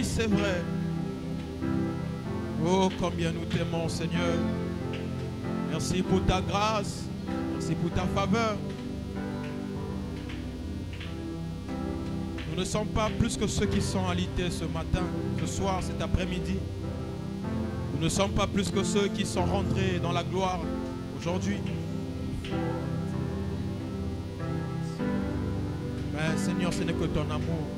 Oui, c'est vrai. Oh, combien nous t'aimons, Seigneur. Merci pour ta grâce. Merci pour ta faveur. Nous ne sommes pas plus que ceux qui sont alités ce matin, ce soir, cet après-midi. Nous ne sommes pas plus que ceux qui sont rentrés dans la gloire aujourd'hui. Mais Seigneur, ce n'est que ton amour.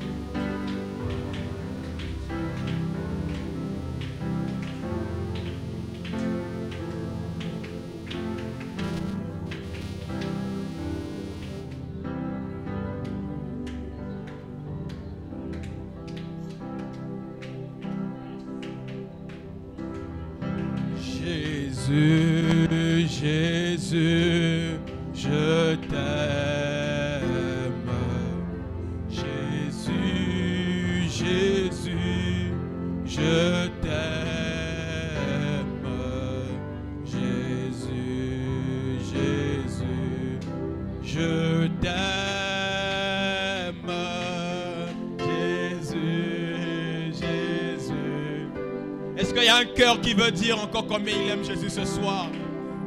Jésus, Jésus, je t'aime. Jésus, Jésus, je t'aime. Jésus, Jésus, je t'aime. Jésus, Jésus. Est-ce qu'il y a un cœur qui veut dire encore combien il aime Jésus ce soir?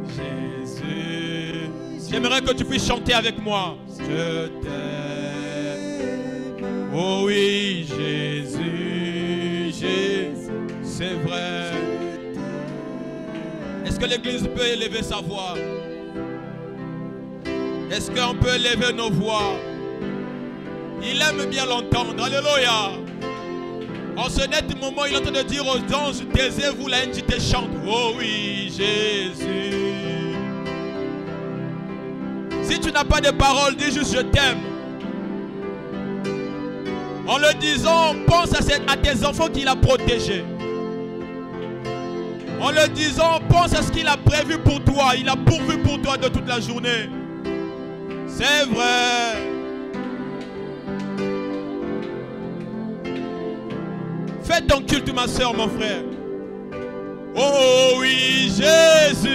Jésus, j'aimerais que tu puisses chanter avec moi. Je t'aime. Oh oui, Jésus, Jésus, c'est vrai. Est-ce que l'Église peut élever sa voix? Est-ce qu'on peut élever nos voix? Il aime bien l'entendre. Alléluia. En ce net moment, il est en train de dire aux anges, taisez-vous, la entité chante. Oh oui, Jésus. Si tu n'as pas de paroles, dis juste je t'aime. En le disant, pense à tes enfants qu'il a protégés. En le disant, pense à ce qu'il a prévu pour toi. Il a pourvu pour toi de toute la journée. C'est vrai. Fais ton culte, ma soeur, mon frère. Oh oui, Jésus.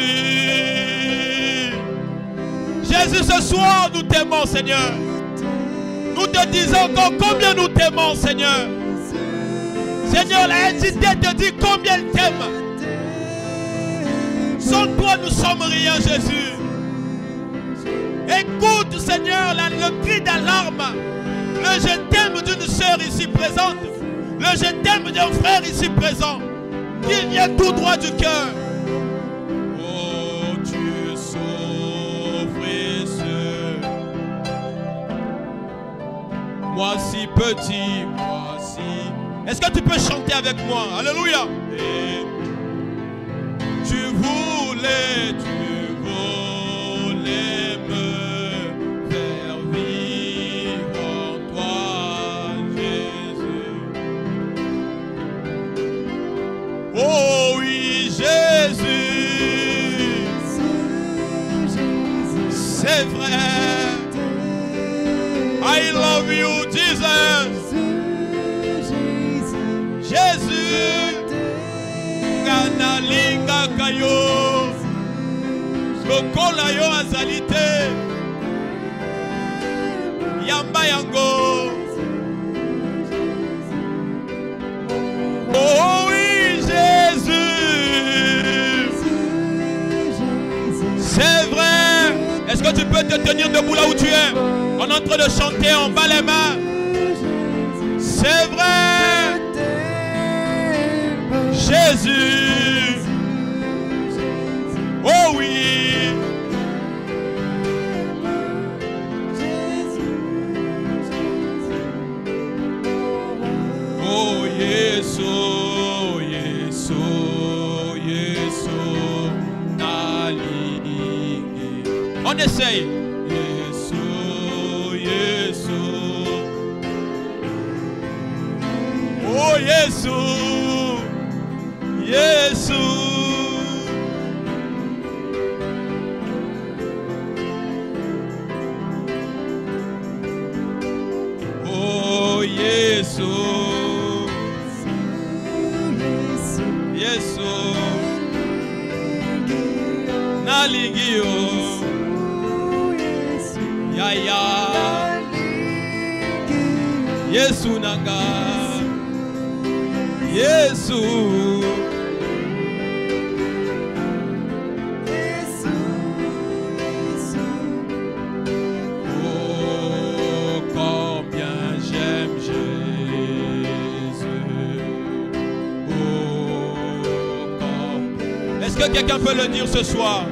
Jésus, ce soir, nous t'aimons, Seigneur. Nous te disons encore combien nous t'aimons, Seigneur. Seigneur, la entité te dit combien elle t'aime. Sans toi, nous sommes rien, Jésus. Écoute, Seigneur, le cri d'alarme. Le je t'aime d'une sœur ici présente. Le je t'aime d'un frère ici présent. Qu'il vient tout droit du cœur. Oh, tu souffres. Moi si petit, moi si. Est-ce que tu peux chanter avec moi? Alléluia. Et tu voulais me faire vivre en toi, Jésus. Oh oui, Jésus. C'est vrai. I love you, Jesus. Jésus. Kanalinga kayo. Lokola yo azalite. Yamba yango. Oh oui, Jésus. C'est vrai. Est-ce que tu peux te tenir debout là où tu es? On est en train de chanter, on bat les mains. C'est vrai. Jésus. Oh oui. Oh Yesu, Yesu, Yesu. Nalingi. On essaye. Oh Jésus, Jésus. Oh Jésus, Jésus. Naligio, Yaya, Yesu nanga. Jésus. Oh, combien j'aime Jésus. Oh, combien... Est-ce que quelqu'un peut le dire ce soir?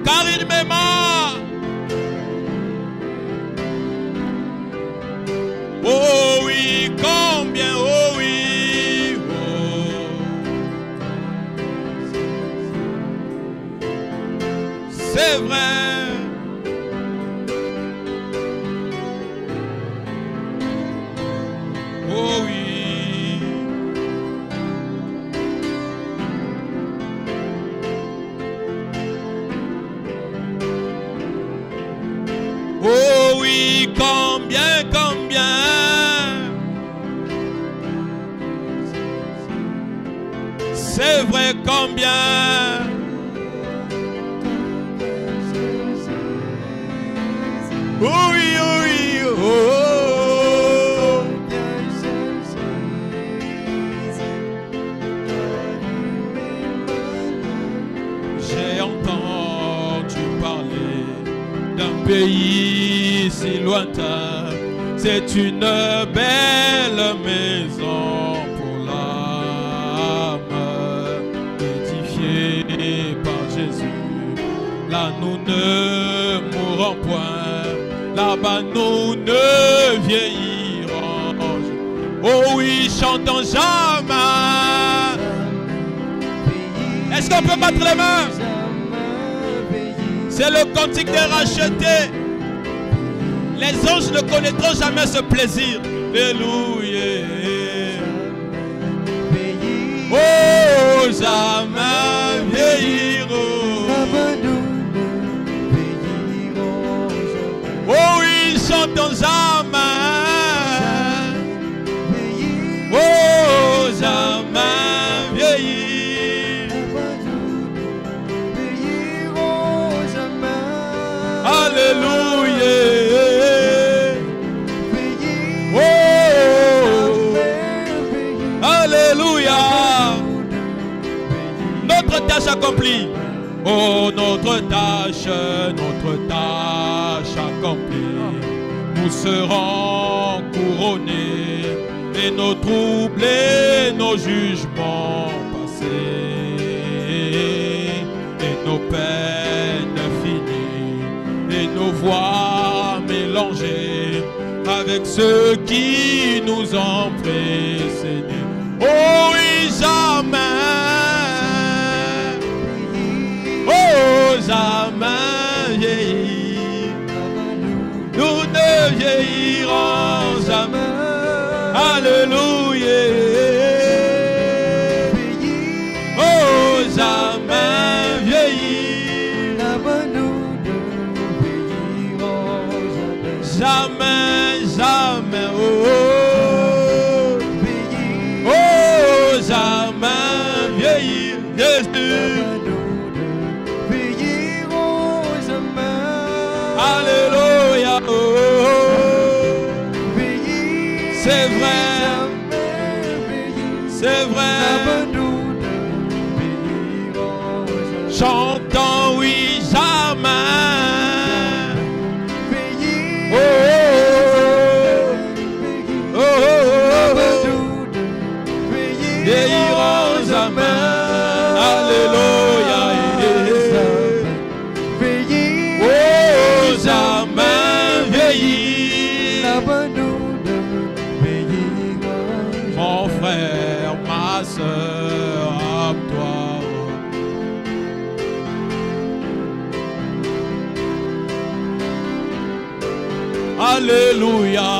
Car il m'aima. Oh oui, combien, oh oui, oh. C'est vrai. Oh oui. Oh oui, combien, combien. C'est vrai, combien. Oh oui, oh oui, oh. J'ai entendu parler d'un pays si lointain. C'est une belle maison pour l'âme, édifiée par Jésus. Là nous ne mourrons point, là-bas nous ne vieillirons. Oh oui, chantons jamais. Est-ce qu'on peut battre les mains? C'est le cantique des rachetés. Les anges ne connaîtront jamais ce plaisir. Alléluia. Oh, jamais vieilliront. Oh oui, chantons jamais. Oh, jamais vieillir. Alléluia. Oh, alléluia. Notre tâche accomplie. Oh, notre tâche accomplie. Nous serons couronnés et nos troubles et nos jugements passés et nos peines finies et nos voix mélangées avec ceux qui nous ont précédés. Oh oui, jamais. Oh, jamais vieillir. Nous ne vieillirons jamais. Alléluia. Oh, jamais vieillir. Jamais, jamais. Oh, oh, jamais vieillir. Jésus. Alléluia. Oh, c'est vrai. C'est vrai. Chantons oui jamais. Oh, oh, oh, oh, oh. Vieillirons jamais. Alléluia. Oh, jamais vieillir. Mon frère, ma soeur, à toi. Alléluia.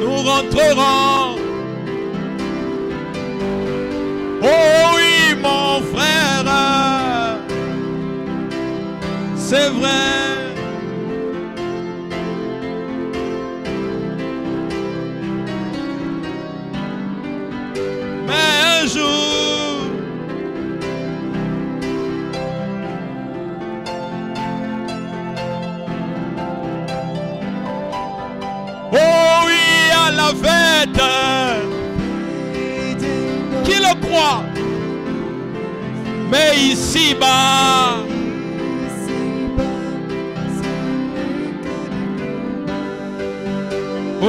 Nous rentrerons. Oh oui, mon frère, c'est vrai. Mais un jour, la fête. Qui le croit? Mais ici-bas, oh,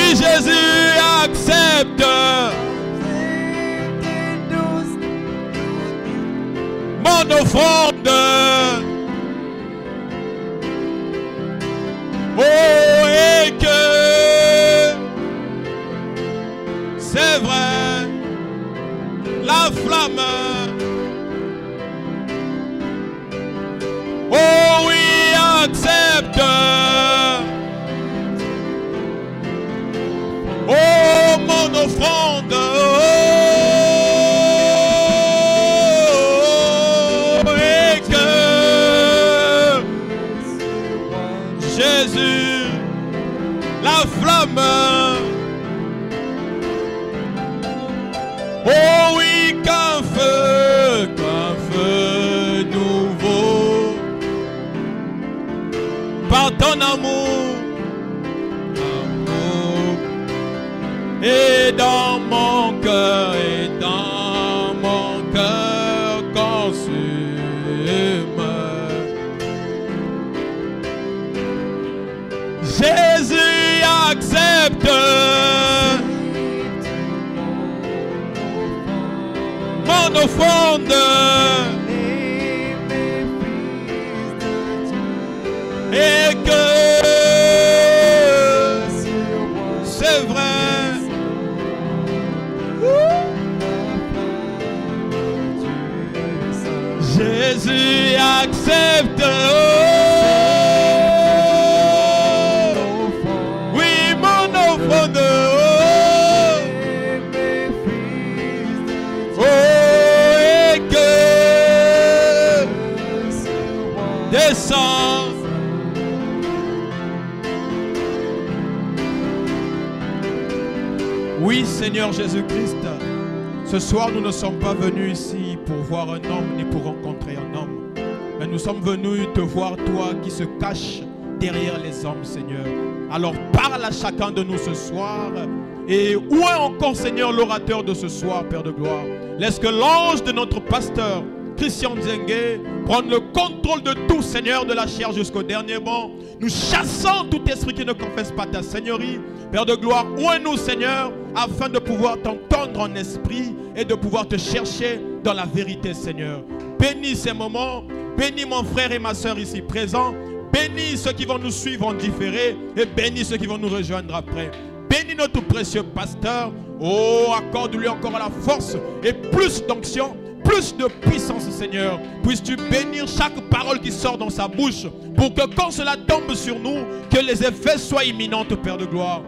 Jésus accepte mon offrande. Oh, et que c'est vrai, la flamme. Oh oui, accepte. Oh, mon offrande, oh, et que Jésus, la flamme, oh oui, qu'un feu nouveau, par ton amour. Et dans mon cœur, consume. Jésus accepte mon offrande. Et que c'est vrai. Jésus accepte, oh, oui, mon offrande, oh, et que descend. Oui, Seigneur Jésus-Christ, ce soir nous ne sommes pas venus ici pour voir un homme ni pour rencontrer un homme, mais nous sommes venus te voir toi qui se cache derrière les hommes, Seigneur. Alors parle à chacun de nous ce soir. Et où est encore, Seigneur, l'orateur de ce soir, Père de gloire? Laisse que l'ange de notre pasteur Christian Nzengue prenne le contrôle de tout, Seigneur, de la chair jusqu'au dernier banc. Nous chassons tout esprit qui ne confesse pas ta Seigneurie. Père de gloire, où est nous, Seigneur, afin de pouvoir t'entendre en esprit et de pouvoir te chercher dans la vérité, Seigneur. Bénis ces moments, bénis mon frère et ma soeur ici présents, bénis ceux qui vont nous suivre en différé et bénis ceux qui vont nous rejoindre après. Bénis notre précieux pasteur. Oh, accorde-lui encore la force et plus d'onction, plus de puissance, Seigneur. Puisses-tu bénir chaque parole qui sort dans sa bouche pour que quand cela tombe sur nous, que les effets soient imminents, Père de gloire.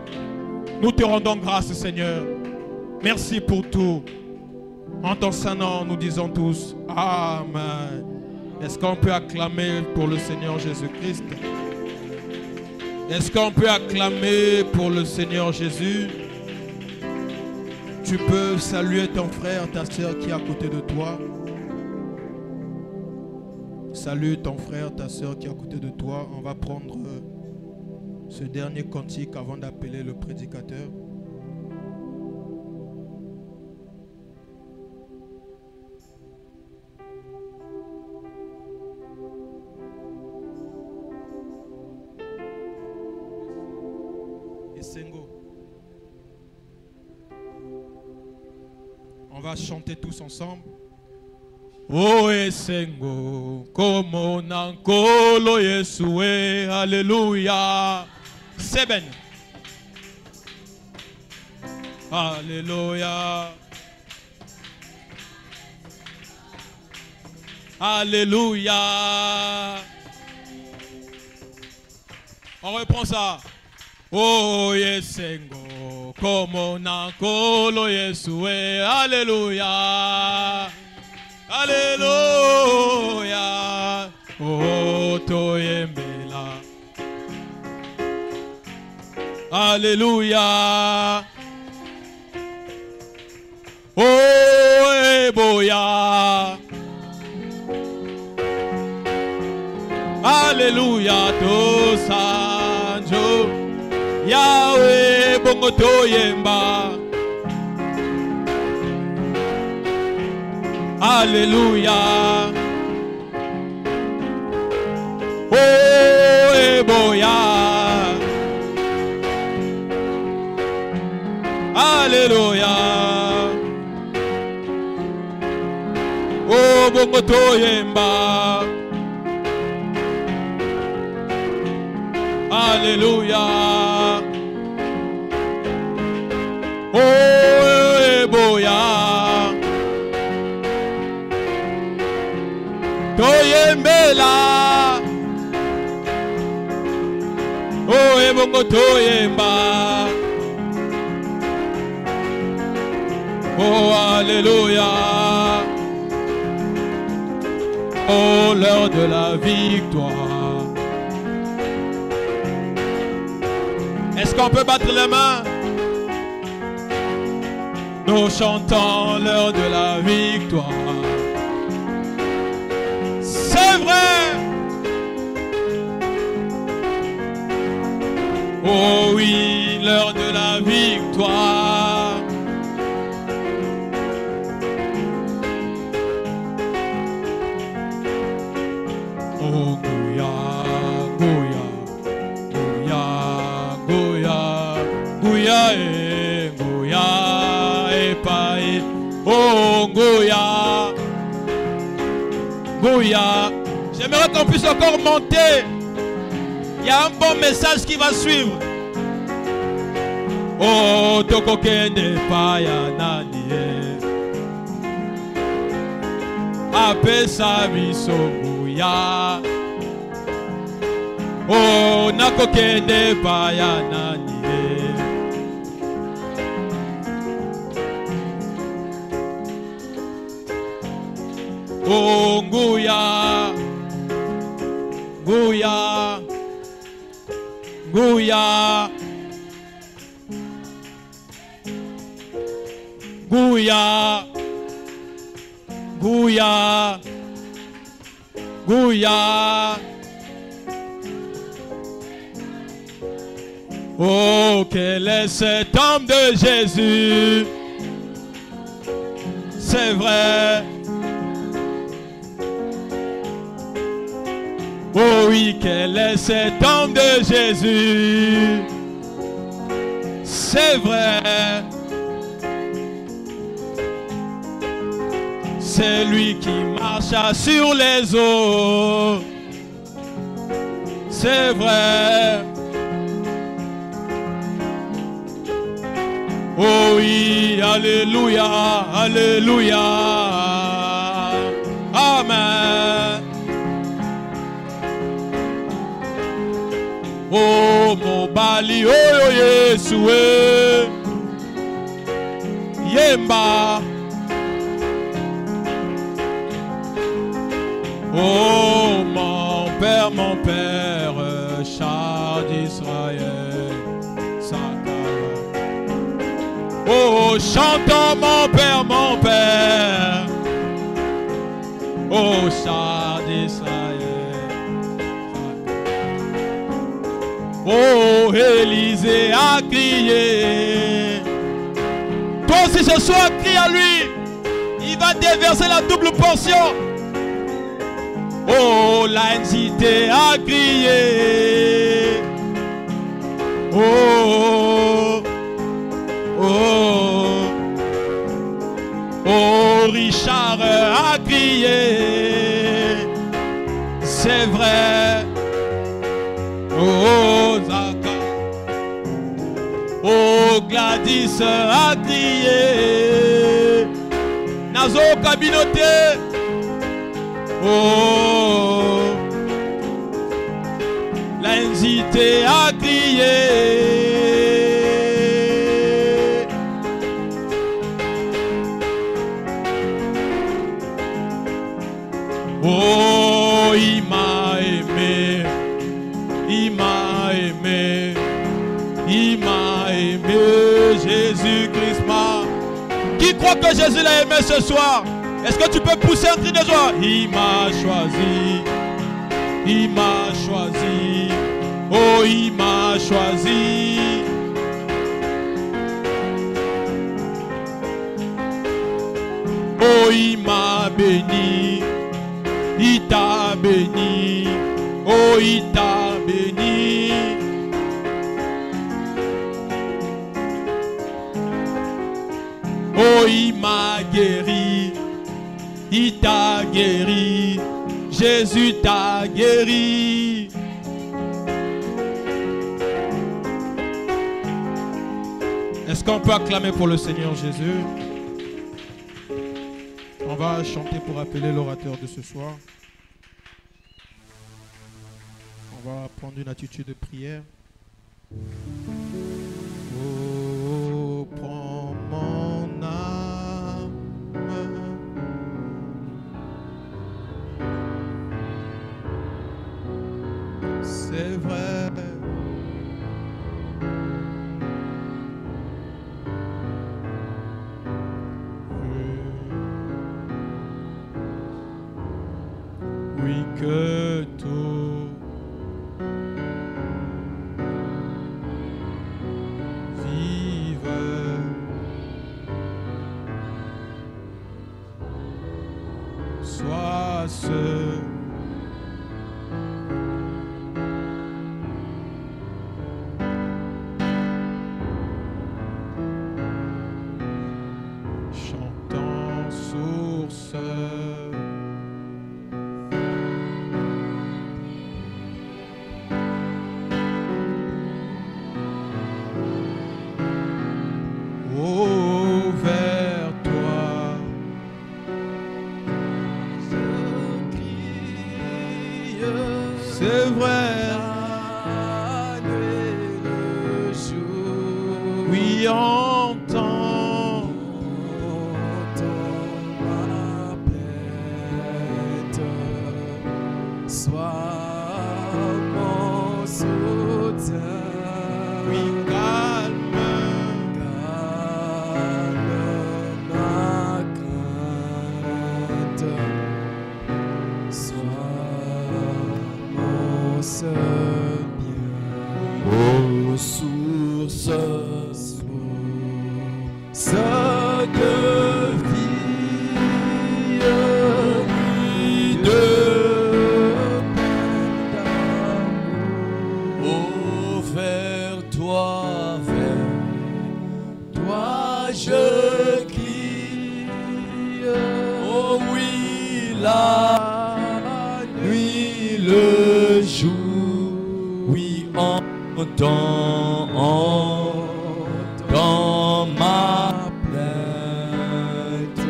Nous te rendons grâce, Seigneur. Merci pour tout. En ton saint nom, nous disons tous Amen. Est-ce qu'on peut acclamer pour le Seigneur Jésus-Christ? Est-ce qu'on peut acclamer pour le Seigneur Jésus? Tu peux saluer ton frère, ta soeur qui est à côté de toi. Salue ton frère, ta soeur qui est à côté de toi. On va prendre ce dernier cantique avant d'appeler le prédicateur. Esengo. On va chanter tous ensemble. Oh Esengo, como nankolo Yesue, alléluia. Seben. Alléluia. Alléluia. On reprend ça. Oh yesengo como nakolo Yesue. Alléluia. Alléluia. Oh toyembela. Alléluia. Oh eboya. Alléluia to sanjo. Yahweh bongo toyemba. Alléluia. Oh eboya. Alléluia. Oh bongo toyemba. Alléluia. Oh eboya. Toyembela. Oh ebongo toyemba. Oh alléluia. Oh l'heure de la victoire. Est-ce qu'on peut battre les mains? Nous chantons l'heure de la victoire. C'est vrai. Oh oui, l'heure de la victoire. Oh Goya, Goya, Goya, Goya, Goya et Goya et paï. Oh Goya, Goya. J'aimerais qu'on puisse encore monter. Il y a un bon message qui va suivre. Oh toko kende paya nani. Apesa biso Goya. Oh nako kende paya nani. Oh Goya, Goya, Goya, Goya, Goya, Goya. Oh, quel est cet homme de Jésus? C'est vrai. Oh oui, quel est cet homme de Jésus? C'est vrai. C'est lui qui marcha sur les eaux. C'est vrai. Oh oui, alléluia, alléluia. Amen. Oh mon bali, oh Yesue, Yemba. Oh mon père, char d'Israël, Sakara. Oh chantons mon père, oh char d'Israël. Oh Élisée a crié. Toi aussi ce soir crie à lui. Il va déverser la double portion. Oh la cité a crié. Oh, oh, oh Richard a crié. C'est vrai. Oh Zaka. Oh Gladys a crié. Nazo Kabinoté. Oh, l'invité commencé à crier. Oh, il m'a aimé, il m'a aimé, il m'a aimé, Jésus-Christ m'a. Qui croit que Jésus l'a aimé ce soir? Est-ce que tu peux pousser un cri de joie? Il m'a choisi, il m'a choisi, oh il m'a choisi. Oh il m'a béni, il t'a béni, oh il t'a béni. Oh il m'a guéri, il t'a guéri, Jésus t'a guéri. Est-ce qu'on peut acclamer pour le Seigneur Jésus? On va chanter pour appeler l'orateur de ce soir. On va prendre une attitude de prière. Oh, prends mon âme. C'est vrai. Oui, que tout vive. Sois ce chantant source. C'est vrai, la nuit, le jour. Oui, entends ma plainte. Sois mon soutien. Oui, calme ma crainte. Sois bien, ô source de vie, de peine d'amour. Oh, vers toi je crie. Oh oui, la nuit, le jour. Dans ma plainte,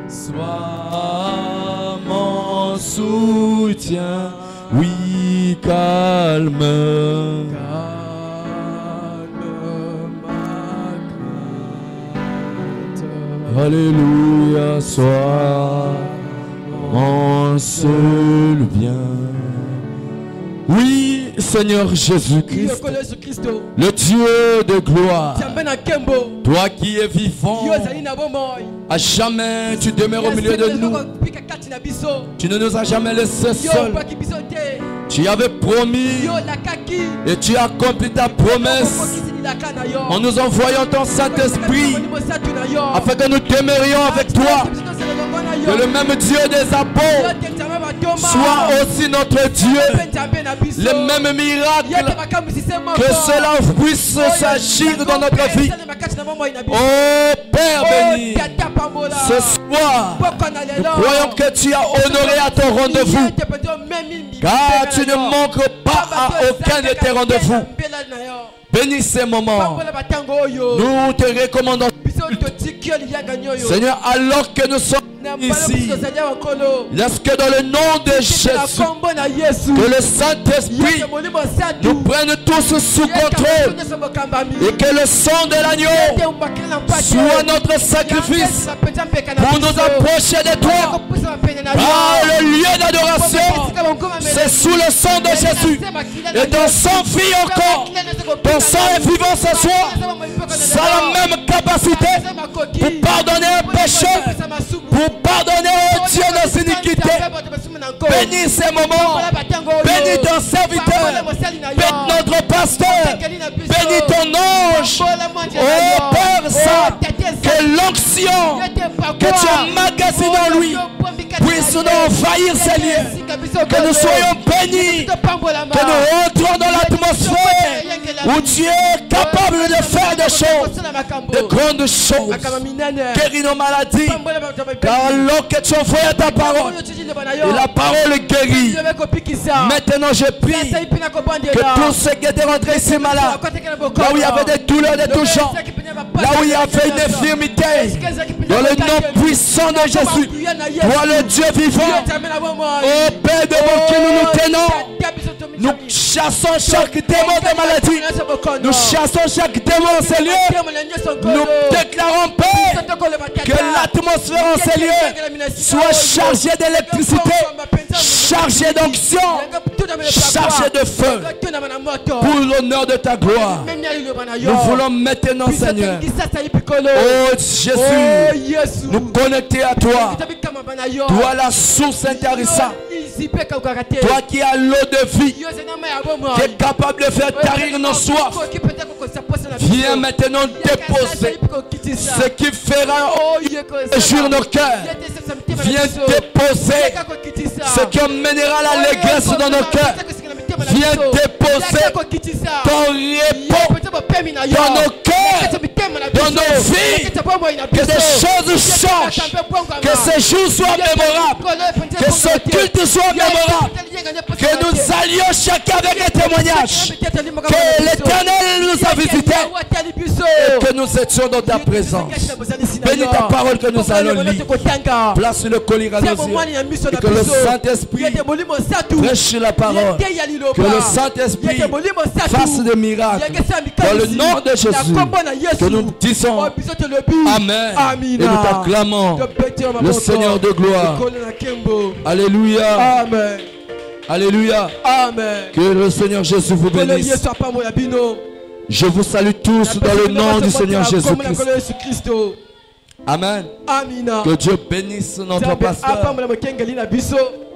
sois mon soutien, oui, calme ma crainte. Alléluia, sois mon seul bien. Oui, Seigneur Jésus-Christ, le Dieu de gloire, toi qui es vivant, à jamais tu demeures au milieu de nous. Tu ne nous as jamais laissés seuls. Tu avais promis et tu as accompli ta promesse en nous envoyant ton Saint-Esprit afin que nous demeurions avec toi. Que le même Dieu des apôtres soit aussi notre Dieu. Les mêmes miracles, que cela puisse s'agir dans notre vie. Oh Père béni, ce soir, nous croyons que tu as honoré à ton rendez-vous, car tu ne manques pas à aucun de tes rendez-vous. Bénis ces moments. Nous te recommandons, Seigneur, alors que nous sommes ici. Lorsque dans le nom de Jésus, que le Saint-Esprit nous prenne tous sous contrôle et que le sang de l'agneau soit notre sacrifice pour nous approcher de toi. Ah, le lieu d'adoration, c'est sous le sang de Jésus. Et ton sang vit encore. Ton sang est vivant ce soir. Ça a la même capacité pour pardonner un péché, pour pardonner au Dieu nos iniquités. Bénis ces moments. Bénis ton serviteur. Bénis notre pasteur. Bénis ton ange. Oh Père Saint, que l'onction que tu as magasinée en lui puisse nous envahir ces lieux. Que nous soyons bénis. Que nous entrons dans l'atmosphère où tu es capable de faire des choses, de grandes choses. Guéris nos maladies. Car alors que tu envoies ta parole, et la parole guérit. Maintenant je prie que tous ceux qui étaient rentrés ici malades, là où il y avait des douleurs de tout genre, là où il y avait une infirmité, dans le nom puissant de Jésus, toi le Dieu vivant, au Père de bon qui nous nous tenons, nous chassons chaque démon de maladie, nous chassons chaque démon en ces lieux, nous déclarons paix, que l'atmosphère en ces lieux soit chargée d'électricité, chargée d'onction, chargée de feu, pour l'honneur de ta gloire. Nous voulons maintenant, Seigneur, oh Jésus, nous connecter à toi, toi la source intarissable, toi qui as l'eau de vie, qui est capable de faire tarir nos soifs. Viens maintenant déposer ce qui fera sur nos cœurs. Viens déposer ce qui emmènera l'allégresse dans nos cœurs. Viens déposer ton repos dans nos cœurs, dans nos vies. Que des choses changent. Que ces jours soient mémorables. Que ce culte soit mémorable. Que nous allions chacun avec un témoignage. Que l'Éternel nous a visités. Et que nous étions dans ta présence. Bénis ta parole que nous allons lire. Place le collier à nos yeux. Et que le Saint-Esprit prêche la parole. Que le Saint-Esprit fasse des miracles. Dans le nom de Jésus, que nous disons Amen. Et nous t'acclamons le Seigneur de gloire. Alléluia. Amen. Alléluia. Amen. Que le Seigneur Jésus vous bénisse. Je vous salue tous dans le nom du Seigneur Jésus-Christ. Amen. Que Dieu bénisse notre pasteur,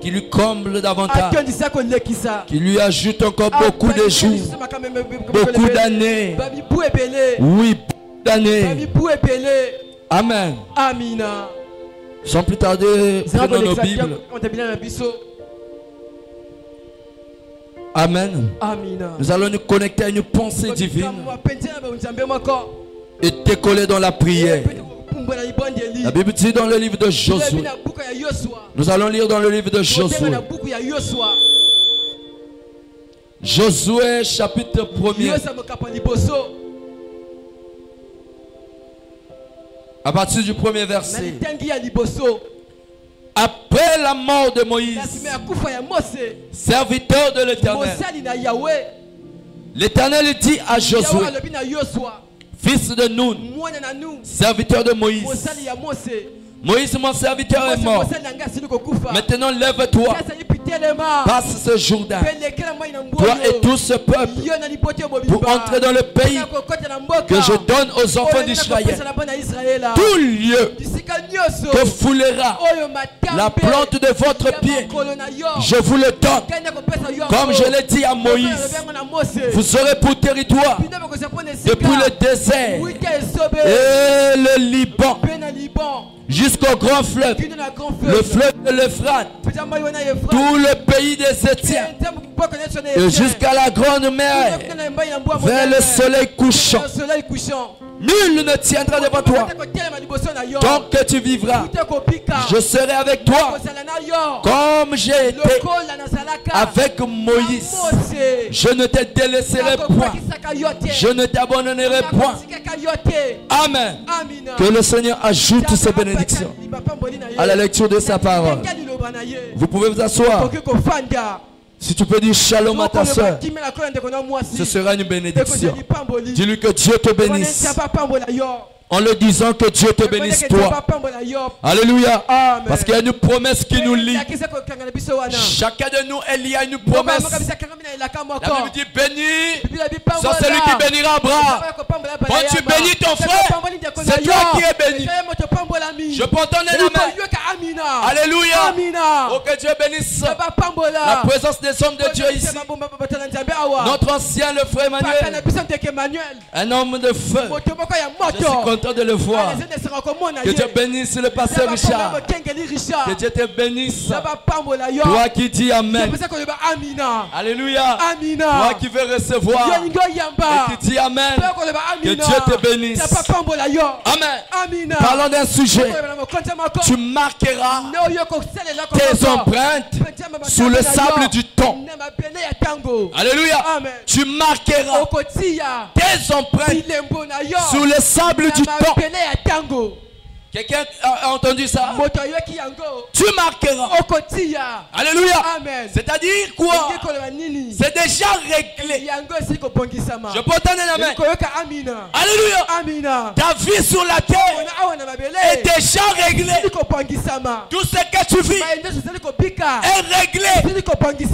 qui lui comble davantage, qui lui ajoute encore beaucoup de jours, beaucoup d'années. Oui, d'années. Amen. Sans plus tarder, prenons nos Bibles. Amen. Nous allons nous connecter à une pensée divine et décoller dans la prière. La Bible dit dans le livre de Josué. Nous allons lire dans le livre de Josué. Josué chapitre 1er. À partir du premier verset. Après la mort de Moïse, serviteur de l'Éternel, l'Éternel dit à Josué, fils de Nun, serviteur de Moïse, Moïse mon serviteur est mort. Maintenant lève-toi, passe ce Jourdain, toi et tout ce peuple, pour entrer dans le pays que je donne aux enfants d'Israël. Tout lieu que foulera la plante de votre pied, je vous le donne. Comme je l'ai dit à Moïse, vous aurez pour territoire depuis le désert et le Liban jusqu'au grand fleuve, le fleuve de l'Euphrate, tout le pays des Étiens, et jusqu'à la grande mer, vers le soleil couchant. Nul ne tiendra devant toi. Tant que tu vivras, je serai avec toi. Comme j'ai été avec Moïse, je ne te délaisserai point. Je ne t'abandonnerai point. Amen. Que le Seigneur ajoute ses bénédictions à la lecture de sa parole. Vous pouvez vous asseoir. Si tu peux dire shalom à ta soeur, ce sera une bénédiction. Dis-lui que Dieu te bénisse. En le disant que Dieu te bénisse toi. Alléluia. Parce qu'il y a une promesse qui nous lie. Chacun de nous est lié à une promesse. La Bible dit béni, c'est celui qui bénira Abraham. Quand tu bénis ton frère, c'est toi qui es béni. Je peux entendre l'amen. Alléluia. Oh, que Dieu bénisse la présence des hommes de Dieu ici. Notre ancien, le frère Emmanuel, un homme de feu. Je suis content de le voir. Que Dieu bénisse le pasteur Richard. Que Dieu te bénisse. Toi qui dis Amen. Alléluia. Toi qui veux recevoir et qui dis Amen. Que Dieu te bénisse. Amen. Parlons d'un sujet. Tu marqueras tes empreintes sous le sable du temps. Alléluia. Tu marqueras tes empreintes sous le sable du temps. Quelqu'un a entendu ça? Tu marqueras. Alléluia. C'est-à-dire quoi? C'est déjà réglé. Je peux entendre l'amen. Alléluia. Ta vie sur la terre est déjà réglée. Tout ce que tu vis est réglé.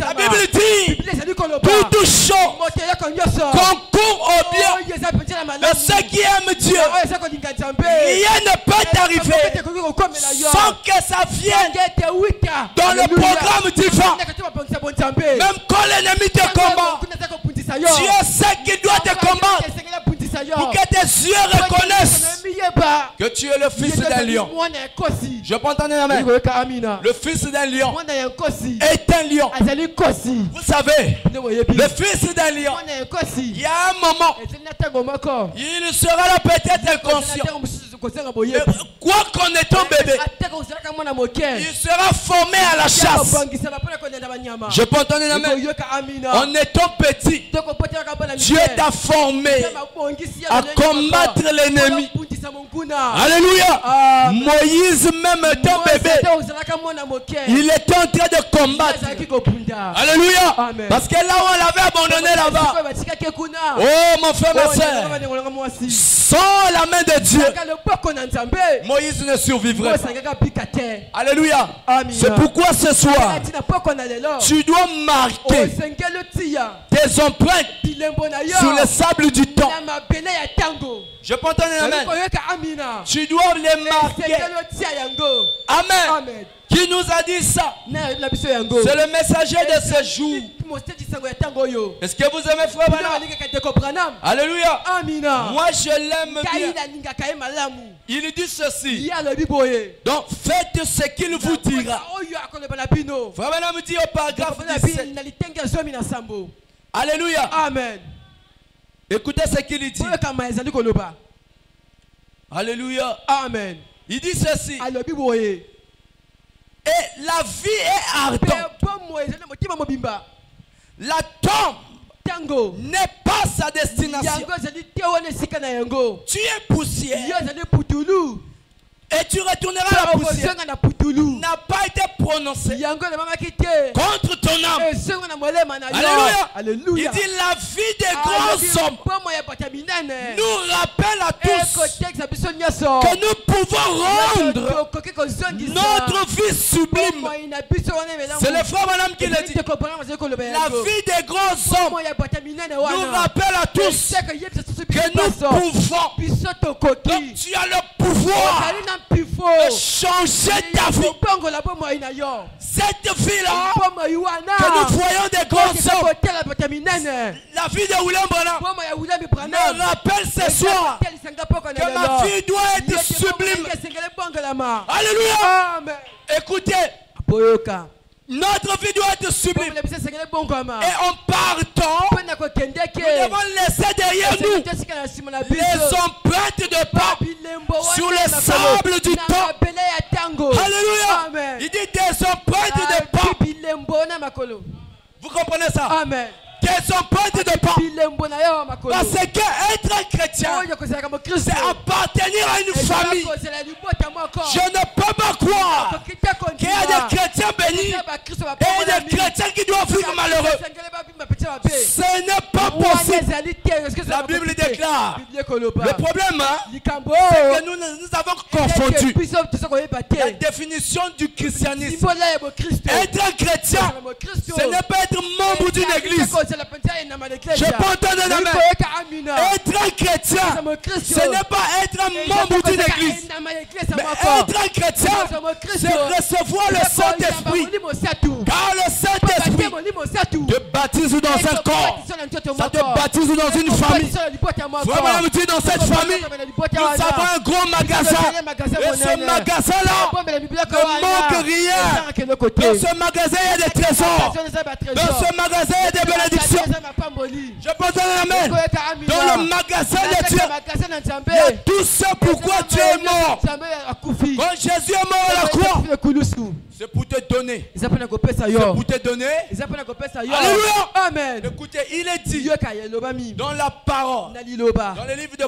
La Bible dit tout chose concourt au bien de ceux qui aiment Dieu. Rien ne peut t'arriver sans que ça vienne dans le programme divin. Même quand l'ennemi te combat, Dieu sait qu'il doit te combattre pour que tes yeux reconnaissent que tu es le fils d'un lion. Je peux entendre l'amen. Le fils d'un lion est un lion. Vous savez, le fils d'un lion, il y a un moment, il sera là peut-être inconscient. Quoi qu'on ait ton bébé, il sera formé à la chasse. Je peux entendre l'amen. En étant petit, Dieu t'a formé à combattre l'ennemi. Alléluia. Moïse, même étant bébé, il était en train de combattre. Alléluia. Parce que là où on l'avait abandonné là-bas, oh mon frère, ma soeur, sans la main de Dieu, Moïse ne survivrait pas. Alléluia. C'est pourquoi ce soir, tu dois marquer tes empreintes sur le sable du temps. Je peux entendre l'amen. Tu dois les marquer. Amen. Qui nous a dit ça? C'est le messager de ce jour. Est-ce que vous aimez frère Branham? Alléluia. Moi je l'aime bien. Il dit ceci. Donc faites ce qu'il vous dira. Frère Branham dit au paragraphe 17. Alléluia. Amen. Écoutez ce qu'il dit. Alléluia. Amen. Il dit ceci. Et la vie est ardente. La tombe n'est pas sa destination. Tu es poussière. Et tu retourneras à la poussière. N'a pas été prononcé contre ton âme. Alléluia. Il dit la vie des grands hommes nous rappelle à tous que nous pouvons rendre notre vie sublime. C'est le frère Branham qui le dit. La vie des grands hommes nous rappelle à tous que nous pouvons. Donc tu as le pouvoir de changer ta vie. Cette vie-là que nous voyons des grands hommes, la vie de William Branham me rappelle ce soir que ma vie doit être sublime. Alléluia. Écoutez, Notre vie doit être sublime. Et en partant, nous devons laisser derrière nous les empreintes de pas sur le sable du temps. Alléluia. Il dit des empreintes de pas. Vous comprenez ça? Amen. Des empreintes de pas. Parce que être un chrétien, c'est appartenir à une famille. Je ne peux pas croire qu'il y a des chrétiens bénis et des chrétiens qui doivent vivre malheureux. Ce n'est pas possible. La Bible déclare. Le problème, c'est que nous avons confondu la définition du christianisme. Être un chrétien, ce n'est pas être membre d'une église. Je peux entendre un amen. Être un chrétien, ce n'est pas être un membre d'une église. Mais être un chrétien, c'est recevoir le Saint-Esprit. Car le Saint-Esprit te baptise dans un corps. Ça te baptise dans une famille. Vraiment, nous disons dans cette famille, nous avons un gros magasin. Et ce magasin-là ne manque rien. Dans ce magasin, il y a des trésors. Dans ce magasin, il y a des bénédictions. Je peux donner la main. Dans le magasin de Dieu, il y a tout ça pourquoi tu es mort. Quand Jésus est mort à la croix, c'est pour te donner. C'est pour te donner. Alléluia. Amen. Écoutez, il est dit dans la parole, dans le livre de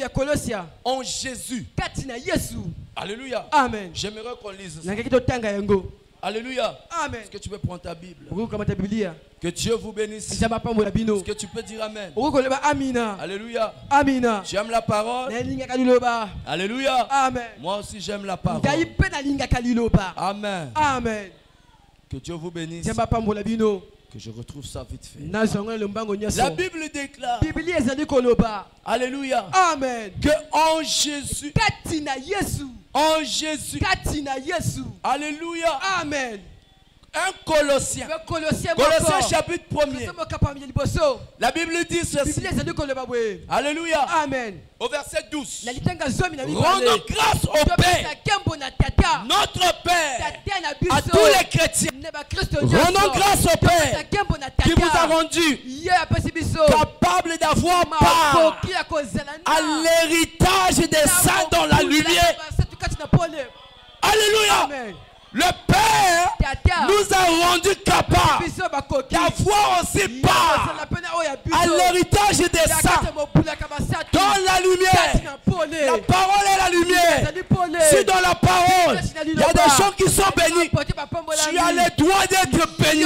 Colossiens, en Jésus. Alléluia. Amen. J'aimerais qu'on lise ça. Alléluia. Amen. Est-ce que tu peux prendre ta Bible? Que Dieu vous bénisse. Est-ce que tu peux dire Amen? Alléluia. Amen. J'aime la parole. Alléluia. Amen. Moi aussi j'aime la parole. Amen. Amen. Que Dieu vous bénisse. Que je retrouve ça vite fait. La Bible déclare. Alléluia. Amen. Que en Jésus. En Jésus. Alléluia. Amen. Un Colossiens. Colossiens chapitre 1er. La Bible dit ceci. Alléluia. Amen. Au verset 12. Rendons grâce au Père, notre Père, à tous les chrétiens. Rendons grâce au Père qui vous a rendu capable d'avoir part à l'héritage des saints dans la lumière. Alléluia. Amen. Le Père nous a rendu capables d'avoir aussi part à l'héritage des saints dans la lumière. La parole est la lumière. Si dans la parole, il y a des gens qui sont bénis, tu as le droit d'être béni.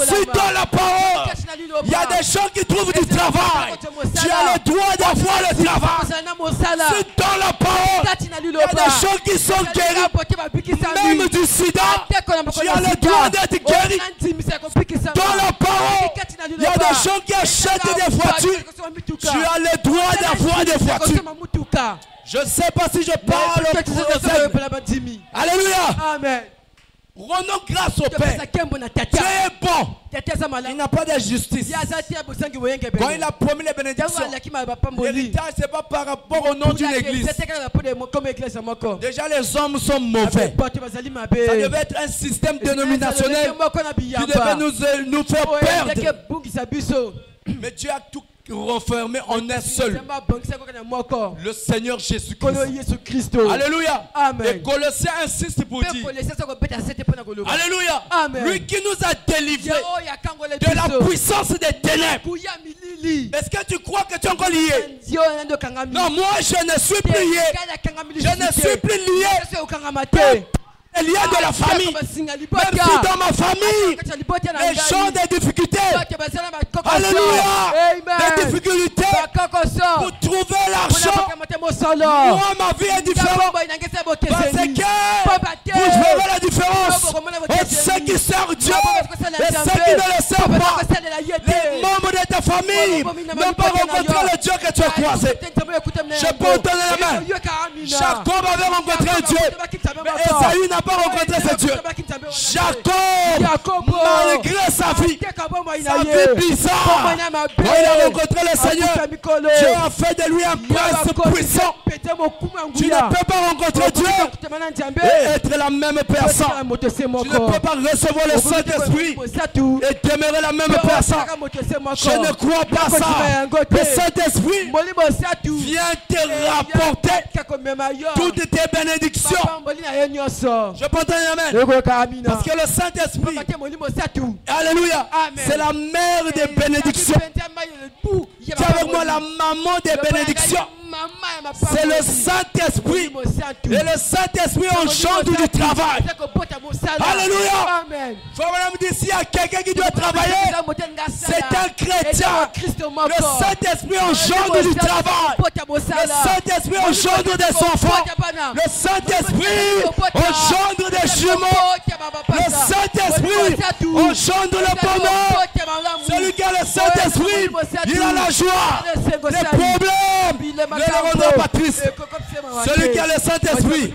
Si dans la parole, il y a des gens qui trouvent du travail, tu as le droit d'avoir le travail. Si dans la parole, il y a des gens qui sont guéris, même du sida, tu as le droit d'être guéri. Dans la parole, il y a des gens qui achètent des voitures, tu as le droit d'avoir des voitures. Je ne sais pas si je parle au Alléluia. Amen. Rendons grâce au Père. Dieu est bon. Il n'a pas de justice. Quand il a promis les bénédictions, l'héritage, ce n'est pas par rapport au nom d'une église. Déjà, les hommes sont mauvais. Ça devait être un système dénominationnel qui devait nous faire perdre. Mais Dieu a tout renfermé en un seul, le Seigneur Jésus-Christ. Alléluia. Amen. Et Colossiens insiste pour dire alléluia. Amen. Lui qui nous a délivrés de la puissance des ténèbres. Est-ce que tu crois que tu es encore lié? Non, moi je ne suis plus lié. Je ne suis plus lié. Les liens de la famille, même si dans ma famille, les gens des difficultés, alléluia, des difficultés pour trouver l'argent. Moi, ma vie est différente parce que vous verrez la différence entre ceux qui servent Dieu et ceux qui ne le servent pas. Les membres de ta famille famille n'ont pas rencontré le Dieu que tu as croisé, je peux entendre la main. Jacob avait rencontré Dieu, mais Esaü n'a pas rencontré ce Dieu. Jacob, malgré sa vie bizarre, quand il a rencontré le Seigneur, Dieu a fait de lui un prince puissant. Tu ne peux pas rencontrer Dieu et être la même personne. Tu ne peux pas recevoir le Saint-Esprit et demeurer la même personne. Je ne crois pas ça. Le Saint-Esprit vient te rapporter toutes tes bénédictions. Je peux entendre amen. Parce que le Saint-Esprit, alléluia, c'est la mère des bénédictions. C'est avec moi la maman des bénédictions. C'est le Saint-Esprit. Et le Saint-Esprit engendre du travail. Alléluia. Il faut me dire, s'il y a quelqu'un qui doit travailler, c'est un chrétien. Le Saint-Esprit engendre du travail. Le Saint-Esprit engendre des enfants. Le Saint-Esprit engendre des jumeaux. Le Saint-Esprit engendre le bonheur. Celui qui a le Saint-Esprit, il a la joie. Les problèmes ne le rendront pas triste. Celui qui a le Saint-Esprit,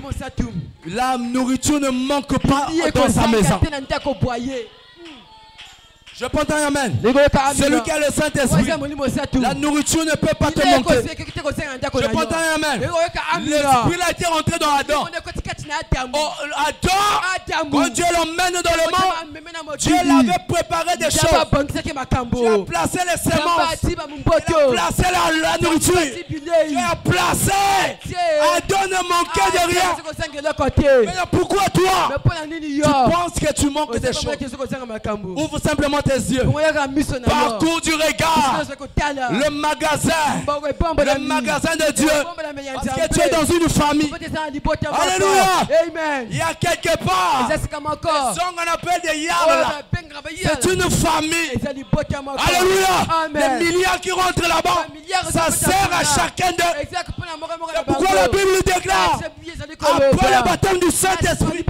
la nourriture ne manque pas dans sa maison. Je peux entendre amen. Celui qui a le Saint-Esprit, la nourriture ne peut pas te manquer. Je peux entendre amen. L'Esprit a été rentré dans Adam. Adam, quand Dieu l'emmène dans le monde, Dieu l'avait préparé des choses. Dieu a placé les semences. Dieu a placé la nourriture. Dieu a placé. Adam ne manquait de rien. Mais pourquoi toi, tu penses que tu manques des choses? Ouvre simplement tes yeux. Parcours du regard. Le magasin de Dieu. Parce que tu es dans une famille. Alléluia. Amen. Il y a quelque part des gens qu'on appelle des yards. C'est une famille. Alléluia. Les milliards qui rentrent là-bas, ça sert à chacun d'eux. C'est pourquoi la Bible déclare, après le baptême du Saint-Esprit,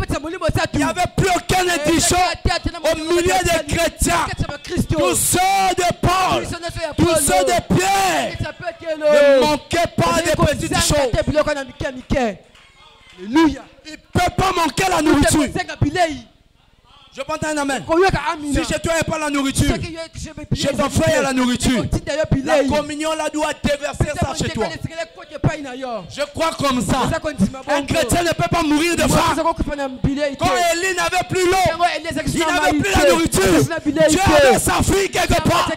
il n'y avait plus aucun indigent au milieu des chrétiens. Tous ceux de Paul, tous ceux de Pierre ne manquaient pas des petites choses. Alléluia. Il ne peut pas manquer la nourriture. Je peux entendre un amen. Si chez toi il n'y a pas la nourriture, chez ton frère il y a la nourriture. La communion là doit déverser ça chez toi. Je crois comme ça. Un chrétien ne peut pas mourir de faim. Quand Élie n'avait plus l'eau, il n'avait plus la nourriture. Dieu avait sa fille quelque part.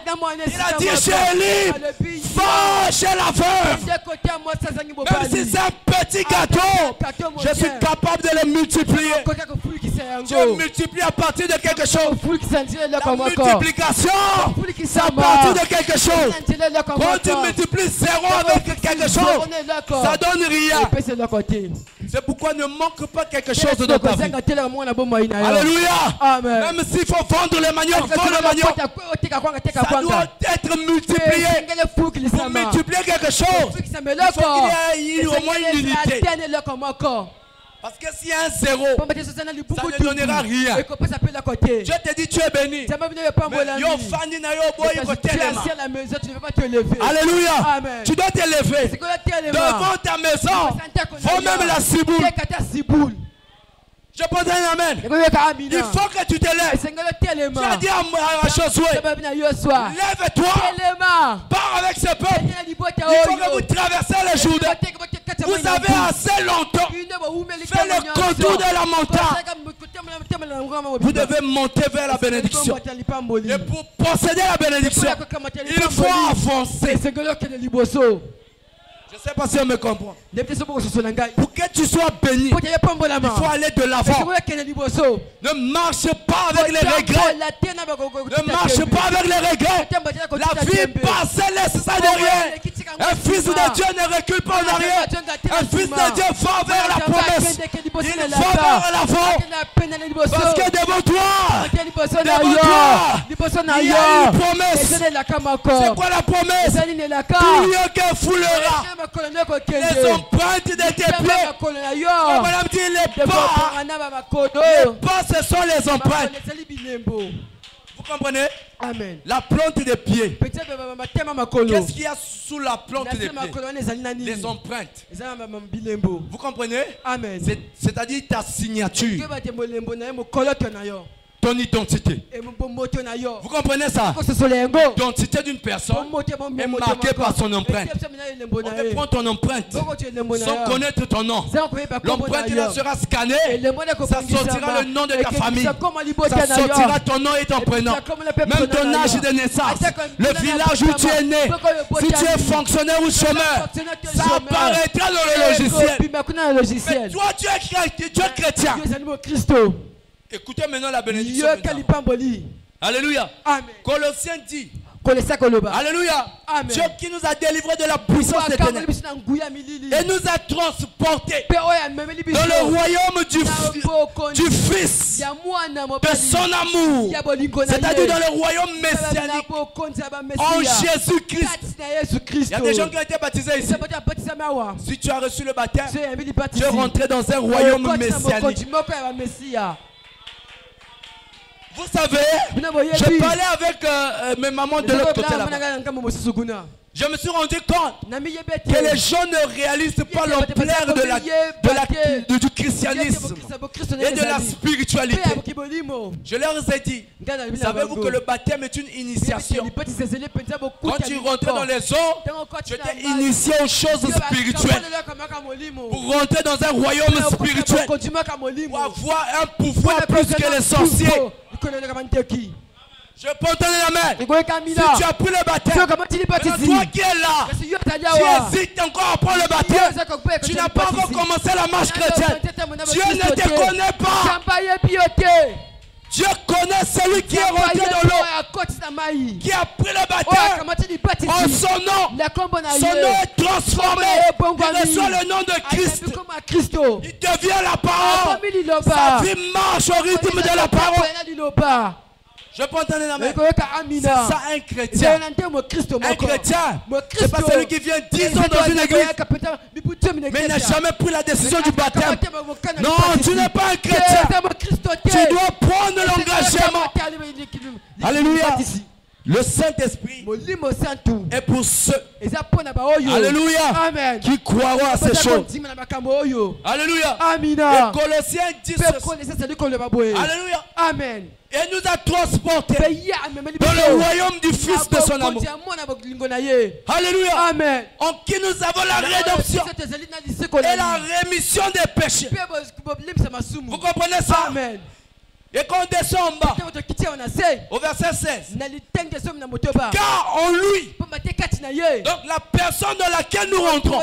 Il a dit chez Élie, va chez la veuve. Même si c'est un petit gâteau, je suis capable de le multiplier. Je multiplie à partir de quelque chose. La multiplication, c'est à partir de quelque chose. Quand tu multiplies 0 avec quelque chose, ça donne rien. C'est pourquoi ne manque pas quelque chose dans ta vie. Alléluia. Même s'il faut vendre les maniocs, vendre les maniocs. Ça doit être multiplié. Pour multiplier quelque chose, il faut qu'il y ait au moins une unité. Parce que s'il y a un zéro, ça ne donnera rien. Je te dis tu es béni. Alléluia. Tu dois t'élever. Devant ta maison, faut même la ciboule. Je peux dire amen. Il faut que tu te lèves. Tu as dit à Josué, lève-toi, pars avec ce peuple. Il faut que vous traversez le Jourdain. Vous avez assez longtemps fait le contour de la montagne. Vous devez monter vers la bénédiction. Et pour posséder la bénédiction, il faut avancer. Je ne sais pas si on me comprend. Pour que tu sois béni, il faut aller de l'avant. Ne marche pas avec les regrets. Ne marche pas avec les regrets. La vie passe, laisse ça derrière. Un fils de Dieu ne recule pas en arrière. Un fils de Dieu va vers la promesse. Il va vers l'avant. Parce que devant toi, il y a une promesse. C'est quoi la promesse? Tout lieu que foulera les empreintes de tes pieds. Madame dit les pas, ce sont les empreintes. Vous comprenez? Amen. La plante des pieds. Qu'est-ce qu'il y a sous la plante des pieds? Les empreintes. Vous comprenez? Amen. C'est-à-dire ta signature. Ton identité. Vous comprenez ça? L'identité d'une personne est marquée par son empreinte. On peut prendre ton empreinte sans connaître ton nom. L'empreinte sera scannée. Ça sortira le nom de ta famille. Ça sortira ton nom et ton prénom. Même ton âge de naissance. Le village où tu es né. Si tu es fonctionnaire ou chômeur, ça apparaîtra dans le logiciel. Mais toi, tu es chrétien. Écoutez maintenant la bénédiction. Alléluia. Amen. Colossiens dit. Alléluia. Amen. Dieu qui nous a délivrés de la puissance des ténèbres et nous a transportés dans le royaume du Fils de son amour, c'est-à-dire dans le royaume messianique en Jésus-Christ. Il y a des gens qui ont été baptisés ici. Si tu as reçu le baptême, tu es rentré dans un royaume messianique. Vous savez, je parlais avec mes mamans de l'autre côté là-bas. Je me suis rendu compte que les gens ne réalisent pas l'ampleur du christianisme et de la spiritualité. Je leur ai dit, savez-vous que le baptême est une initiation? Quand tu rentrais dans les eaux, tu étais initié aux choses spirituelles. Pour rentrer dans un royaume spirituel, pour avoir un pouvoir plus que les sorciers. Je peux entendre la main. Si tu as pris le baptême, toi qui es là, tu hésites encore à prendre le baptême. Tu n'as pas encore commencé la marche chrétienne. Dieu ne te connaît pas. Dieu connaît celui qui est rentré dans l'eau, qui a pris le baptême en son nom. Son nom est transformé. Il reçoit le nom de Christ. Il devient la parole. Sa vie marche au rythme de la parole. Je peux entendre la main. C'est ça un chrétien. Un chrétien, c'est pas celui qui vient 10 ans dans une église, mais il n'a jamais pris la décision du baptême. Non, tu n'es pas un chrétien. Tu dois prendre l'engagement. Alléluia. Le Saint-Esprit est pour ceux, alléluia, qui croiront à ces choses. Alléluia. Et Colossiens dit ceci. Alléluia. Amen. Et nous a transportés dans le royaume du Fils de son amour. Alléluia. Amen. En qui nous avons la rédemption et la rémission des péchés. Vous comprenez ça? Amen. Et quand on descend en bas, au verset 16, car en lui, donc la personne dans laquelle nous rentrons,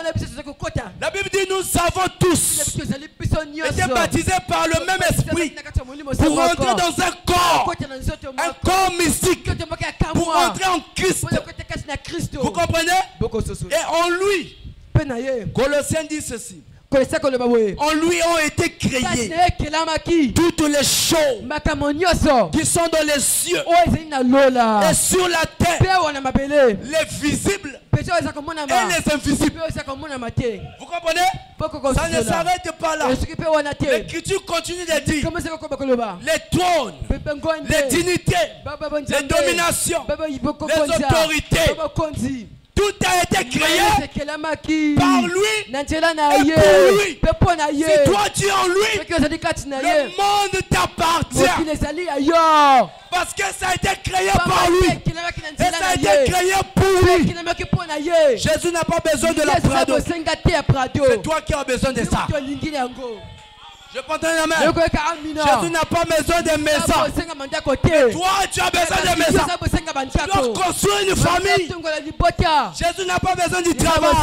la Bible dit nous avons tous été baptisés par le même esprit pour rentrer dans un corps mystique, pour rentrer en Christ. Vous comprenez? Et en lui, Colossiens dit ceci. En lui ont été créées toutes les choses qui sont dans les cieux et sur la terre, les visibles et les invisibles. Vous comprenez? Ça ne s'arrête pas là. L'Écriture continue de dire les trônes, les dignités, les dominations, les autorités. Tout a été créé par lui et pour lui. Si toi tu es en lui, le monde t'appartient. Parce que ça a été créé par lui. Et ça a été créé pour lui. Jésus n'a pas besoin de la Prado. C'est toi qui as besoin de ça. Je peux entendre la main. Jésus n'a pas besoin de maison. Toi, tu as besoin de maison. Tu dois construire une famille. Jésus n'a pas besoin du travail.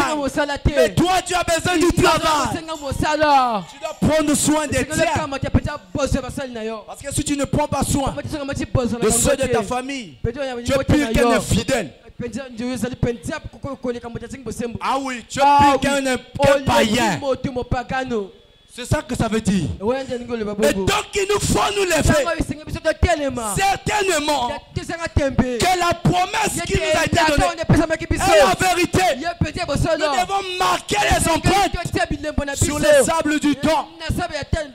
Mais toi, tu as besoin du travail. Tu dois prendre soin des tiens. Parce que si tu ne prends pas soin de ceux de ta famille, tu es pire qu'un infidèle. Ah oui, tu es pire qu'un païen. C'est ça que ça veut dire. Et donc il nous faut nous lever. Certainement que la promesse qui nous a été donnée est la vérité. Nous devons marquer les empreintes sur les sables du temps.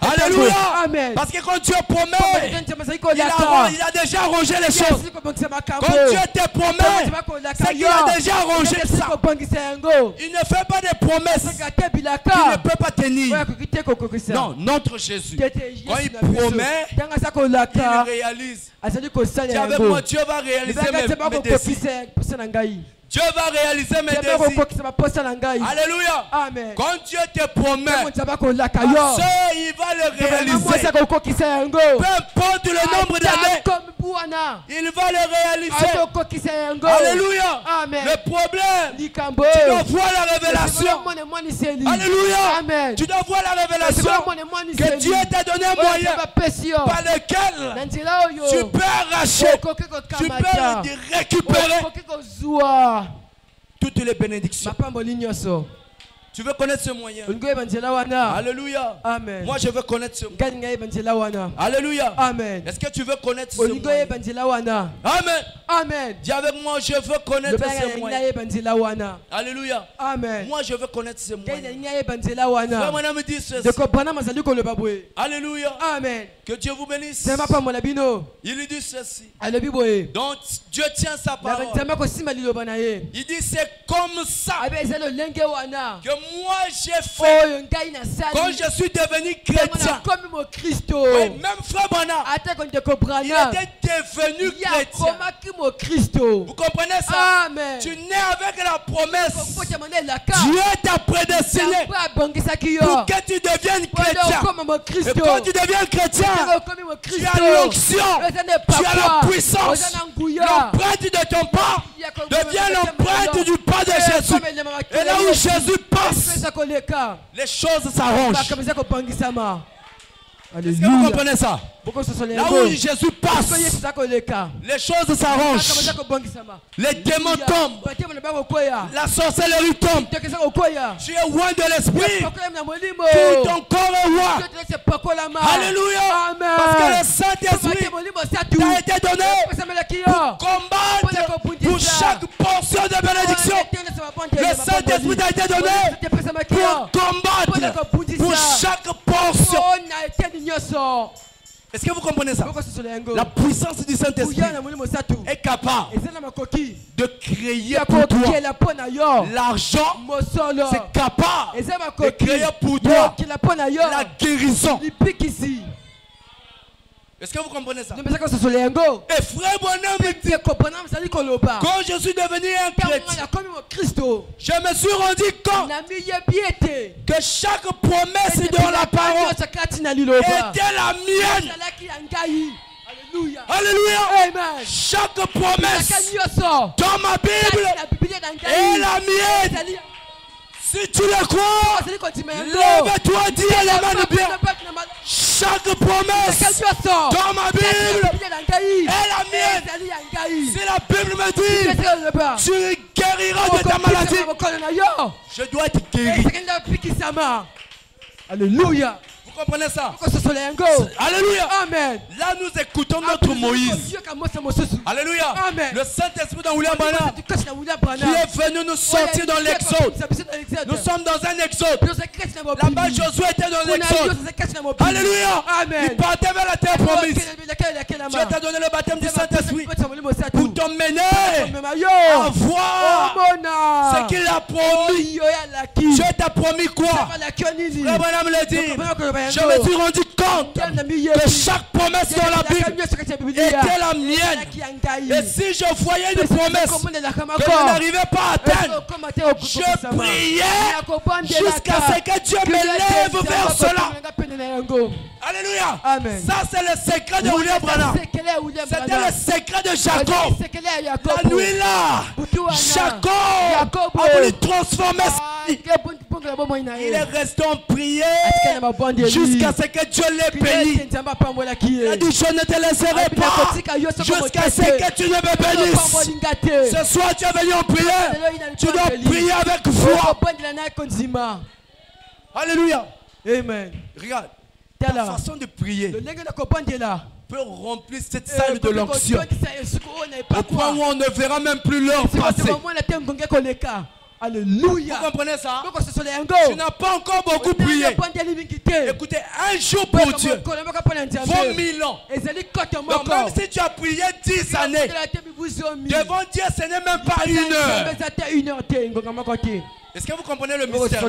Alléluia. Amen. Parce que quand Dieu promet, il a déjà arrangé les choses. Quand Dieu te promet, c'est qu'il a déjà arrangé ça. Il ne fait pas des promesses qu'il ne peut pas tenir. Non, notre Jésus, quand il promet, il réalise. Dis avec moi, Dieu va réaliser mes désirs. Dieu va réaliser mes désirs. Alléluia. Amen. Quand Dieu te promet, il va le réaliser. Peu importe le nombre d'années, il va le réaliser. Alléluia. Amen. Le problème, tu dois voir la révélation. Alléluia. Amen. Tu dois voir la révélation que Dieu t'a donné un moyen par lequel tu peux arracher, tu peux récupérer toutes les bénédictions. Tu veux connaître ce moyen? Alléluia. Amen. Moi je veux connaître ce moyen. Alléluia. Amen. Est-ce que tu veux connaître ce moyen? Amen. Amen. Dis avec moi, je veux connaître ce moyen. Alléluia. Amen. Moi je veux connaître ce moyen. Frère Branham me dit ceci. Alléluia. Amen. Que Dieu vous bénisse. Il lui dit ceci. Donc Dieu tient sa parole. Il dit c'est comme ça que moi j'ai fait quand je suis devenu chrétien. Oui, même frère Branham, il était devenu chrétien. Vous comprenez ça? Amen. Tu nais avec la promesse. Dieu t'a prédestiné pour que tu deviennes chrétien. Et quand tu deviens chrétien, tu as l'onction, tu as la puissance. L'empreinte de ton pas devient l'empreinte du pas de Jésus. Et là où Jésus passe, les choses s'arrangent. Est-ce que vous comprenez ça? Là où Jésus passe, les choses s'arrangent. Les démons tombent. La sorcellerie tombe. Tu es loin de l'esprit. Tout ton corps est loin. Alléluia. Parce que le Saint-Esprit t'a été donné pour combattre pour chaque portion de bénédiction. Le Saint-Esprit t'a été donné pour combattre pour chaque portion. Est-ce que vous comprenez ça? La puissance du Saint-Esprit est capable de créer pour toi l'argent. C'est capable de créer pour toi la guérison. Est-ce que vous comprenez ça? Et frère Branham me dit, quand je suis devenu un chrétien, je me suis rendu compte que chaque promesse dans la parole était la mienne. Alléluia. Amen. Chaque promesse dans ma Bible est la mienne. Si tu le crois, lève-toi, dis les mains bien. Chaque promesse dans ma Bible est la mienne. Si la Bible me dit, tu guériras de ta maladie, je dois être guéri. Alléluia. Vous comprenez ça? Alléluia. Amen. Là nous écoutons notre Moïse. Alléluia. Amen. Le Saint-Esprit dans William Branham qui est venu nous sortir dans l'exode. Nous sommes dans un exode. Là-bas Josué était dans l'exode. Alléluia. Amen. Il partait vers la terre promise. Dieu t'a donné le baptême du Saint-Esprit pour t'emmener à voir ce qu'il a promis. Dieu t'a promis quoi? Frère Branham l'a dit. Je me suis rendu compte que chaque promesse dans la Bible était la mienne. Et si je voyais une promesse que je n'arrivais pas à atteindre, je priais jusqu'à ce que Dieu m'élève vers cela. Alléluia. Amen. Ça c'est le secret de William Branham. C'était le secret de Jacob. La nuit là, Jacob a voulu transformer sa vie. Il est resté en prière jusqu'à ce que Dieu l'ait béni. Il a dit, je ne te laisserai pas jusqu'à ce que tu ne me bénisses. Ce soir tu es venu en prière. Tu dois prier avec foi. Alléluia. Amen. Regarde, la façon de prier peut remplir cette salle de l'onction. Au point où on ne verra même plus l'heure passer. Alléluia. Vous comprenez ça? Tu n'as pas encore beaucoup prié. Écoutez, un jour pour Dieu vaut 1000 ans. Donc même si tu as prié 10 années, devant Dieu, ce n'est même pas 1 heure. Est-ce que vous comprenez le mystère?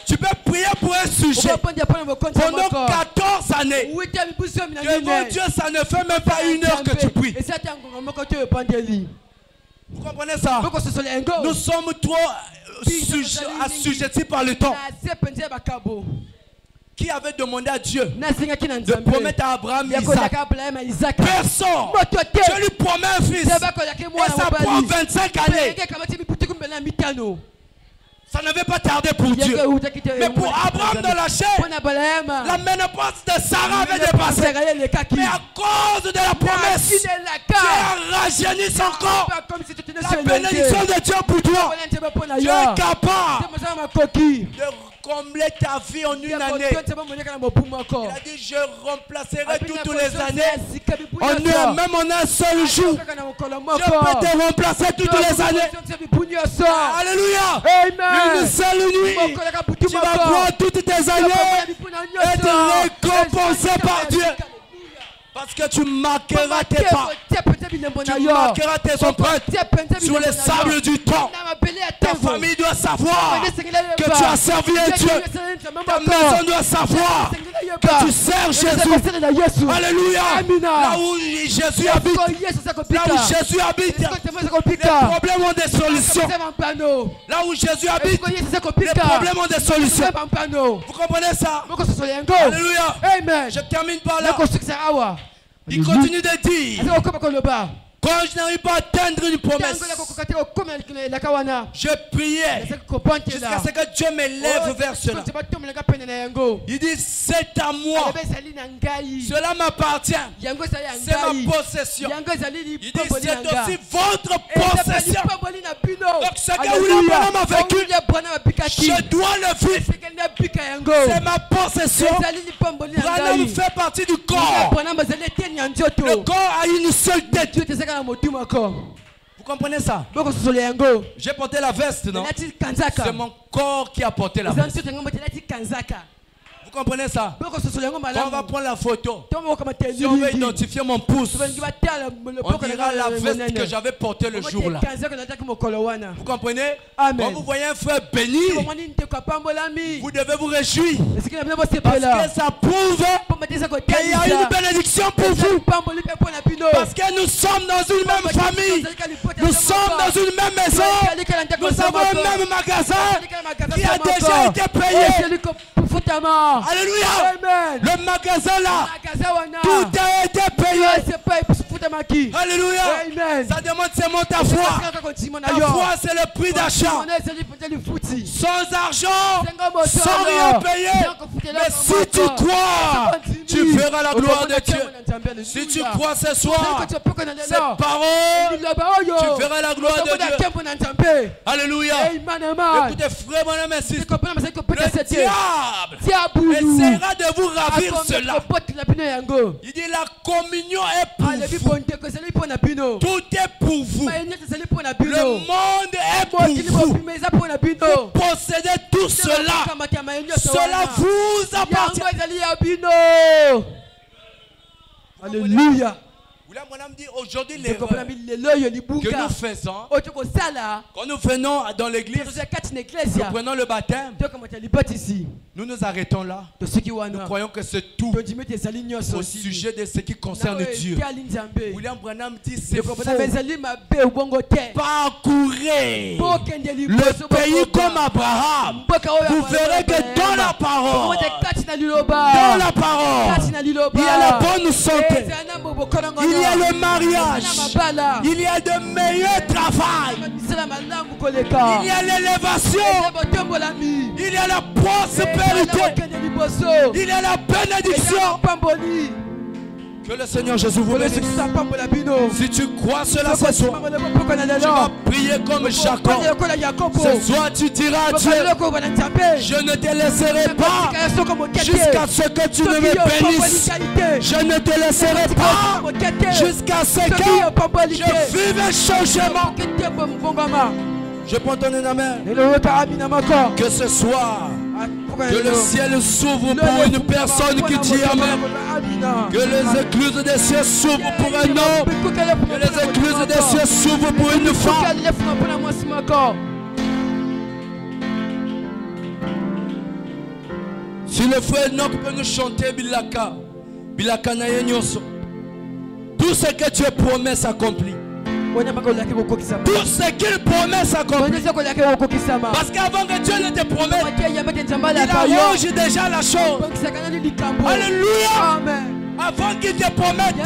Tu peux prier pour un sujet pendant 14 années. Devant Dieu, ça ne fait même pas 1 heure que tu pries. Vous comprenez ça? Nous sommes trop assujettis par le temps. Qui avait demandé à Dieu de promettre à Abraham Isaac? Personne. Dieu lui promet un fils. Et ça prend 25 années. Ça n'avait pas tardé pour Dieu. Mais pour Abraham dans la chair, la ménopause de Sarah avait dépassé. Mais à cause de la promesse, Dieu a rajeuni son corps. La bénédiction de Dieu pour toi. Dieu est capable de combler ta vie en 1 année. Il a dit, je remplacerai toutes les années en même en un seul jour. Je peux te remplacer toutes les années. Alléluia. Une seule nuit, tu vas voir toutes tes années être récompensé par Dieu. Parce que tu marqueras tes pas. Tu marqueras tes empreintes sur les sables du temps. Ta famille doit savoir que tu as servi un Dieu. Ta maison doit savoir que tu sers Jésus. Alléluia. Là où Jésus habite, les problèmes ont des solutions. Là où Jésus habite, les problèmes ont des solutions. Vous comprenez ça? Alléluia. Je termine par là. Il continue de dire, quand je n'arrive pas à atteindre une promesse, je priais jusqu'à ce que Dieu m'élève vers cela. Il dit, c'est à moi. Cela m'appartient. C'est ma possession. Il dit, c'est aussi votre possession. Donc ce que William Branham a vécu, je dois le vivre. C'est ma possession. Branham fait partie du corps. Le corps a une seule tête. Vous comprenez ça? J'ai porté la veste, non? C'est mon corps qui a porté la veste. Vous comprenez ça? Quand on va prendre la photo, si on veut identifier mon pouce, on dira la veste que j'avais portée le jour-là. Vous comprenez? Quand vous voyez un frère béni, vous devez vous réjouir. Parce que ça prouve qu'il y a une bénédiction pour vous. Parce que nous sommes dans une même famille. Nous sommes dans une même maison. Nous avons un même magasin qui a déjà été payé. Alléluia. Amen. Le magasin là, tout a été payé. Alléluia. Amen. Ça demande seulement ta foi. Ta foi, c'est le prix d'achat. Sans argent, sans rien payer. Mais si tu crois, tu verras la gloire de Dieu. Si tu crois ce soir, cette parole, tu verras la gloire de Dieu. Alléluia. Écoutez, frère, mon ami, le diable essaiera de vous ravir cela. Il dit la communion est pour vous. Tout est pour vous. Le monde est pour vous. Vous possédez tout cela. Cela vous appartient. Alléluia. William dit aujourd'hui l'erreur que nous faisons quand nous venons dans l'église, nous prenons le baptême, nous nous arrêtons là. Nous croyons que c'est tout au sujet de ce qui concerne Dieu. William Branham dit c'est faux. Parcourez le pays comme Abraham. Vous verrez que dans la parole, il y a la bonne santé. Il y a le mariage. Il y a de meilleurs travail. Il y a l'élévation. Il y a la prospérité. Il y a la bénédiction. Que le Seigneur Jésus vous bénisse. Si tu crois cela ce soir, tu vas prier comme Jacob. Ce soir tu diras à Dieu, je ne te laisserai pas jusqu'à ce que tu ne me bénisses. Je ne te laisserai pas jusqu'à ce que je vive un changement. Je prends ton amen. Que ce soir, que le ciel s'ouvre pour une personne qui dit amen. Que les écluses des cieux s'ouvrent pour un homme. Que les écluses des cieux s'ouvrent pour une femme. Si le frère Enoch peut nous chanter Bilaka, Bilaka na yenyoso. Tout ce que tu promets s'accomplit. Tout ce qu'il promet s'accomplit. Parce qu'avant que Dieu ne te promette, il arrange déjà la chose. Alléluia. Avant qu'il te promette, il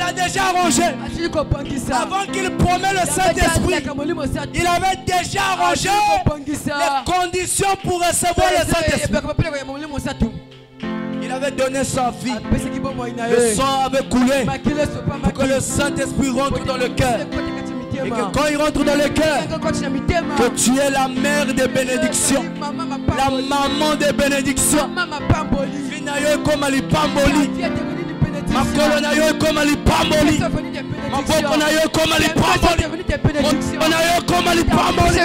a déjà arrangé. Avant qu'il promette le Saint-Esprit, il avait déjà arrangé les conditions pour recevoir le Saint-Esprit. Il avait donné sa vie. Le sang avait coulé pour que le Saint-Esprit rentre dans le cœur. Et que quand il rentre dans le cœur, que tu es la mère des bénédictions, la maman des bénédictions. Finayo comme ali pamboli, ma colonayo comme ali pamboli, ma bokonayo comme ali pamboli, onayo comme ali pamboli,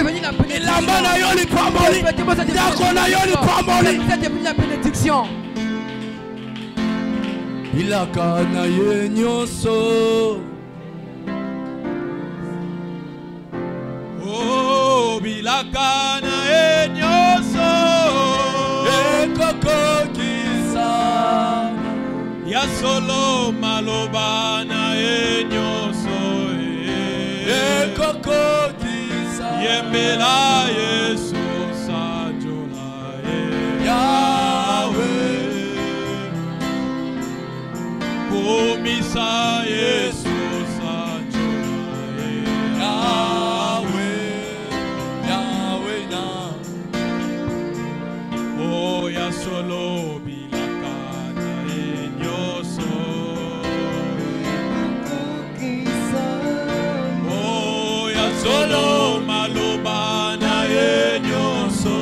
ilambanayo li pamboli, dakonayo li pamboli. Bilaka na ye nyoso. Oh, bilaka na ye nyoso. Ekoko kisa. Ya solo maloba na ye nyoso. Ekoko kisa. Yembela Yesu sajola Yahweh. Komisa Yesu sajola Yahweh, Yahweh na. Oh ya solo bilaka na enyoso. Oh ya solo maloba na enyoso.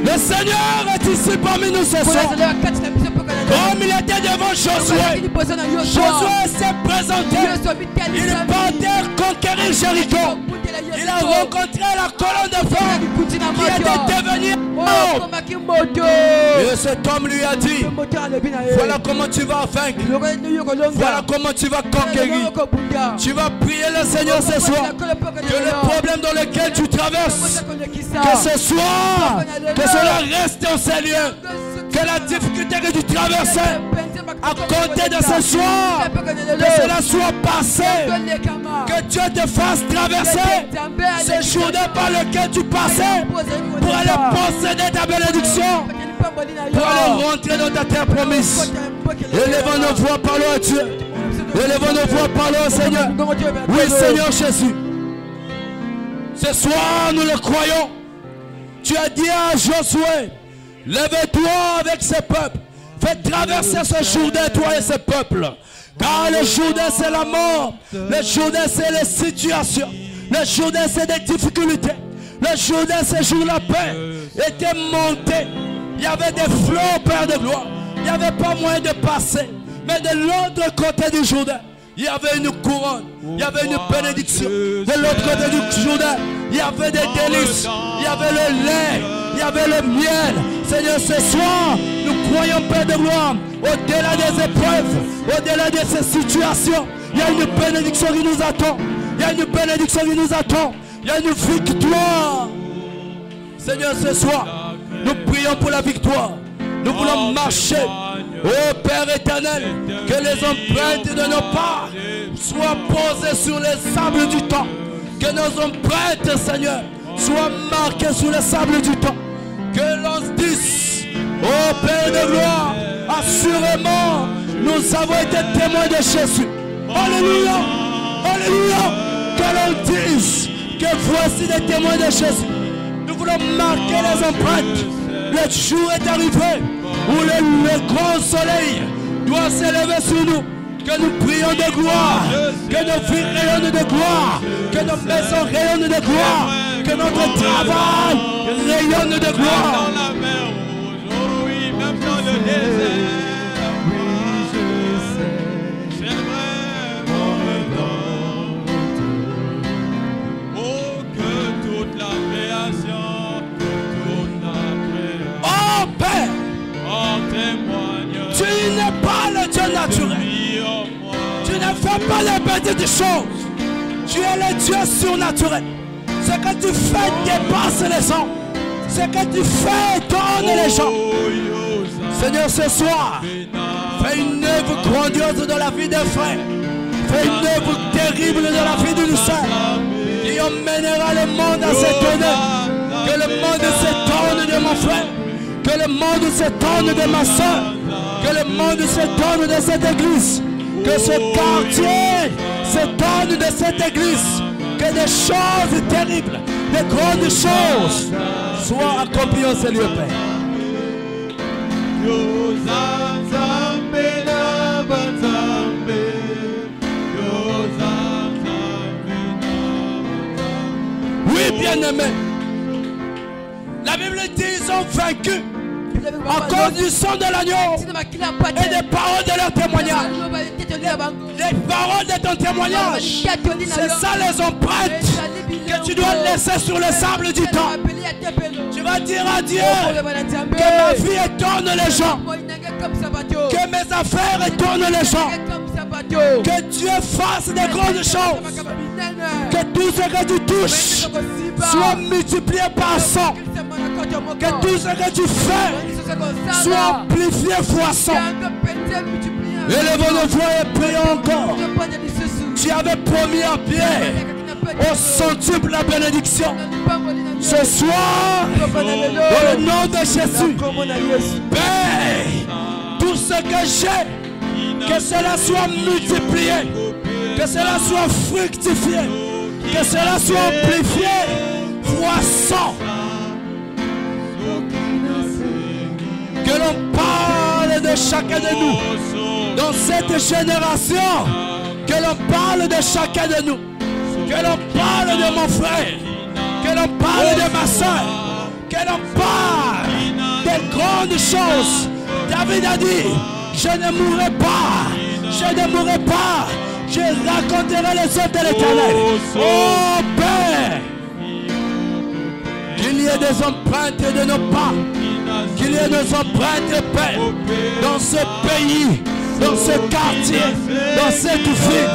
Le Seigneur est ici parmi nous ce soir. était devant Josué. Josué s'est présenté. Il partait conquérir Jéricho. Il a rencontré la colonne de feu qui était devenue homme. Et cet homme lui a dit, voilà comment tu vas vaincre. Voilà comment tu vas conquérir. Tu vas prier le Seigneur ce soir. Que le problème dans lequel tu traverses, que ce soit, que cela reste en ces lieux. Que la difficulté que tu traversais, à compter de ce soir, que cela soit passé. Que Dieu te fasse traverser ce journée par lequel tu passais pour aller posséder ta bénédiction, pour aller rentrer dans ta terre promise. Élevons nos voix, parlons à Dieu. Élevons nos voix, parlons au Seigneur. Oui, Seigneur Jésus. Ce soir, nous le croyons. Tu as dit à Josué, lève-toi avec ce peuple. Fais traverser ce Jourdain, toi et ce peuple. Car le Jourdain, c'est la mort. Le Jourdain, c'est les situations. Le Jourdain, c'est des difficultés. Le Jourdain, c'est jour la paix était monté. Il y avait des flots, Père de gloire. Il n'y avait pas moyen de passer. Mais de l'autre côté du Jourdain, il y avait une couronne. Il y avait une bénédiction. De l'autre côté du Jourdain, il y avait des délices. Il y avait le lait. Il y avait le miel. Seigneur, ce soir, nous croyons, Père de gloire, au-delà des épreuves, au-delà de ces situations, il y a une bénédiction qui nous attend. Il y a une bénédiction qui nous attend. Il y a une victoire. Seigneur, ce soir, nous prions pour la victoire. Nous voulons marcher. Ô Père éternel, que les empreintes de nos pas soient posées sur les sables du temps. Que nos empreintes, Seigneur, soient marquées sur les sables du temps. Que l'on se dise, ô Père de gloire, assurément, nous avons été témoins de Jésus. Alléluia, alléluia. Que l'on dise que voici les témoins de Jésus. Nous voulons marquer les empreintes. Le jour est arrivé où le grand soleil doit s'élever sur nous. Que nous prions de gloire, que nos vies rayonnent de gloire, que nos maisons rayonnent de gloire, que notre travail rayonne de gloire. Dans la mer Rouge, oui, même dans le désert. Oui, je sais, c'est vrai, mon Rédempteur. Oh, que toute la création, oh Père, en témoigne. Tu n'es pas le Dieu naturel. Tu ne fais pas les petites choses. Tu es le Dieu surnaturel. Ce que tu fais dépasse les hommes. Ce que tu fais donne les gens. Seigneur, ce soir, fais une œuvre grandiose dans la vie des frères. Fais une œuvre terrible dans la vie d'une sœur. Qui emmènera le monde à s'étonner. Que le monde s'étonne de mon frère. Que le monde s'étonne de ma soeur. Que le monde s'étonne de cette église. Que ce quartier s'étonne de cette église. Que des choses terribles, des grandes choses soient accomplies en ces lieux, Père. Oui, bien-aimé. La Bible dit ils ont vaincu à cause du sang de l'agneau et des paroles de leur témoignage. Les paroles de ton témoignage, c'est ça les empreintes que tu dois laisser sur le sable du temps. Tu vas dire à Dieu que ma vie étonne les gens, que mes affaires étonnent les gens, que Dieu fasse des grandes choses, que tout ce que tu touches soit multiplié par 100, que tout ce que tu fais soit amplifié fois 100. Élevons nos voix et prions encore. Tu avais promis à Pierre au centuple la bénédiction. Ce soir, dans le nom de Jésus, Père, tout ce que j'ai, que cela soit multiplié, que cela soit fructifié, que cela soit amplifié fois 100. Que l'on parle de chacun de nous dans cette génération. Que l'on parle de chacun de nous. Que l'on parle de mon frère. Que l'on parle de ma soeur. Que l'on parle des grandes choses. David a dit, Je ne mourrai pas. Je ne mourrai pas. Je raconterai les œuvres de l'Éternel. Oh Père, qu'il y ait des empreintes de nos pas, qu'il y ait des empreintes, Père, dans ce pays, dans ce quartier, dans cette ville,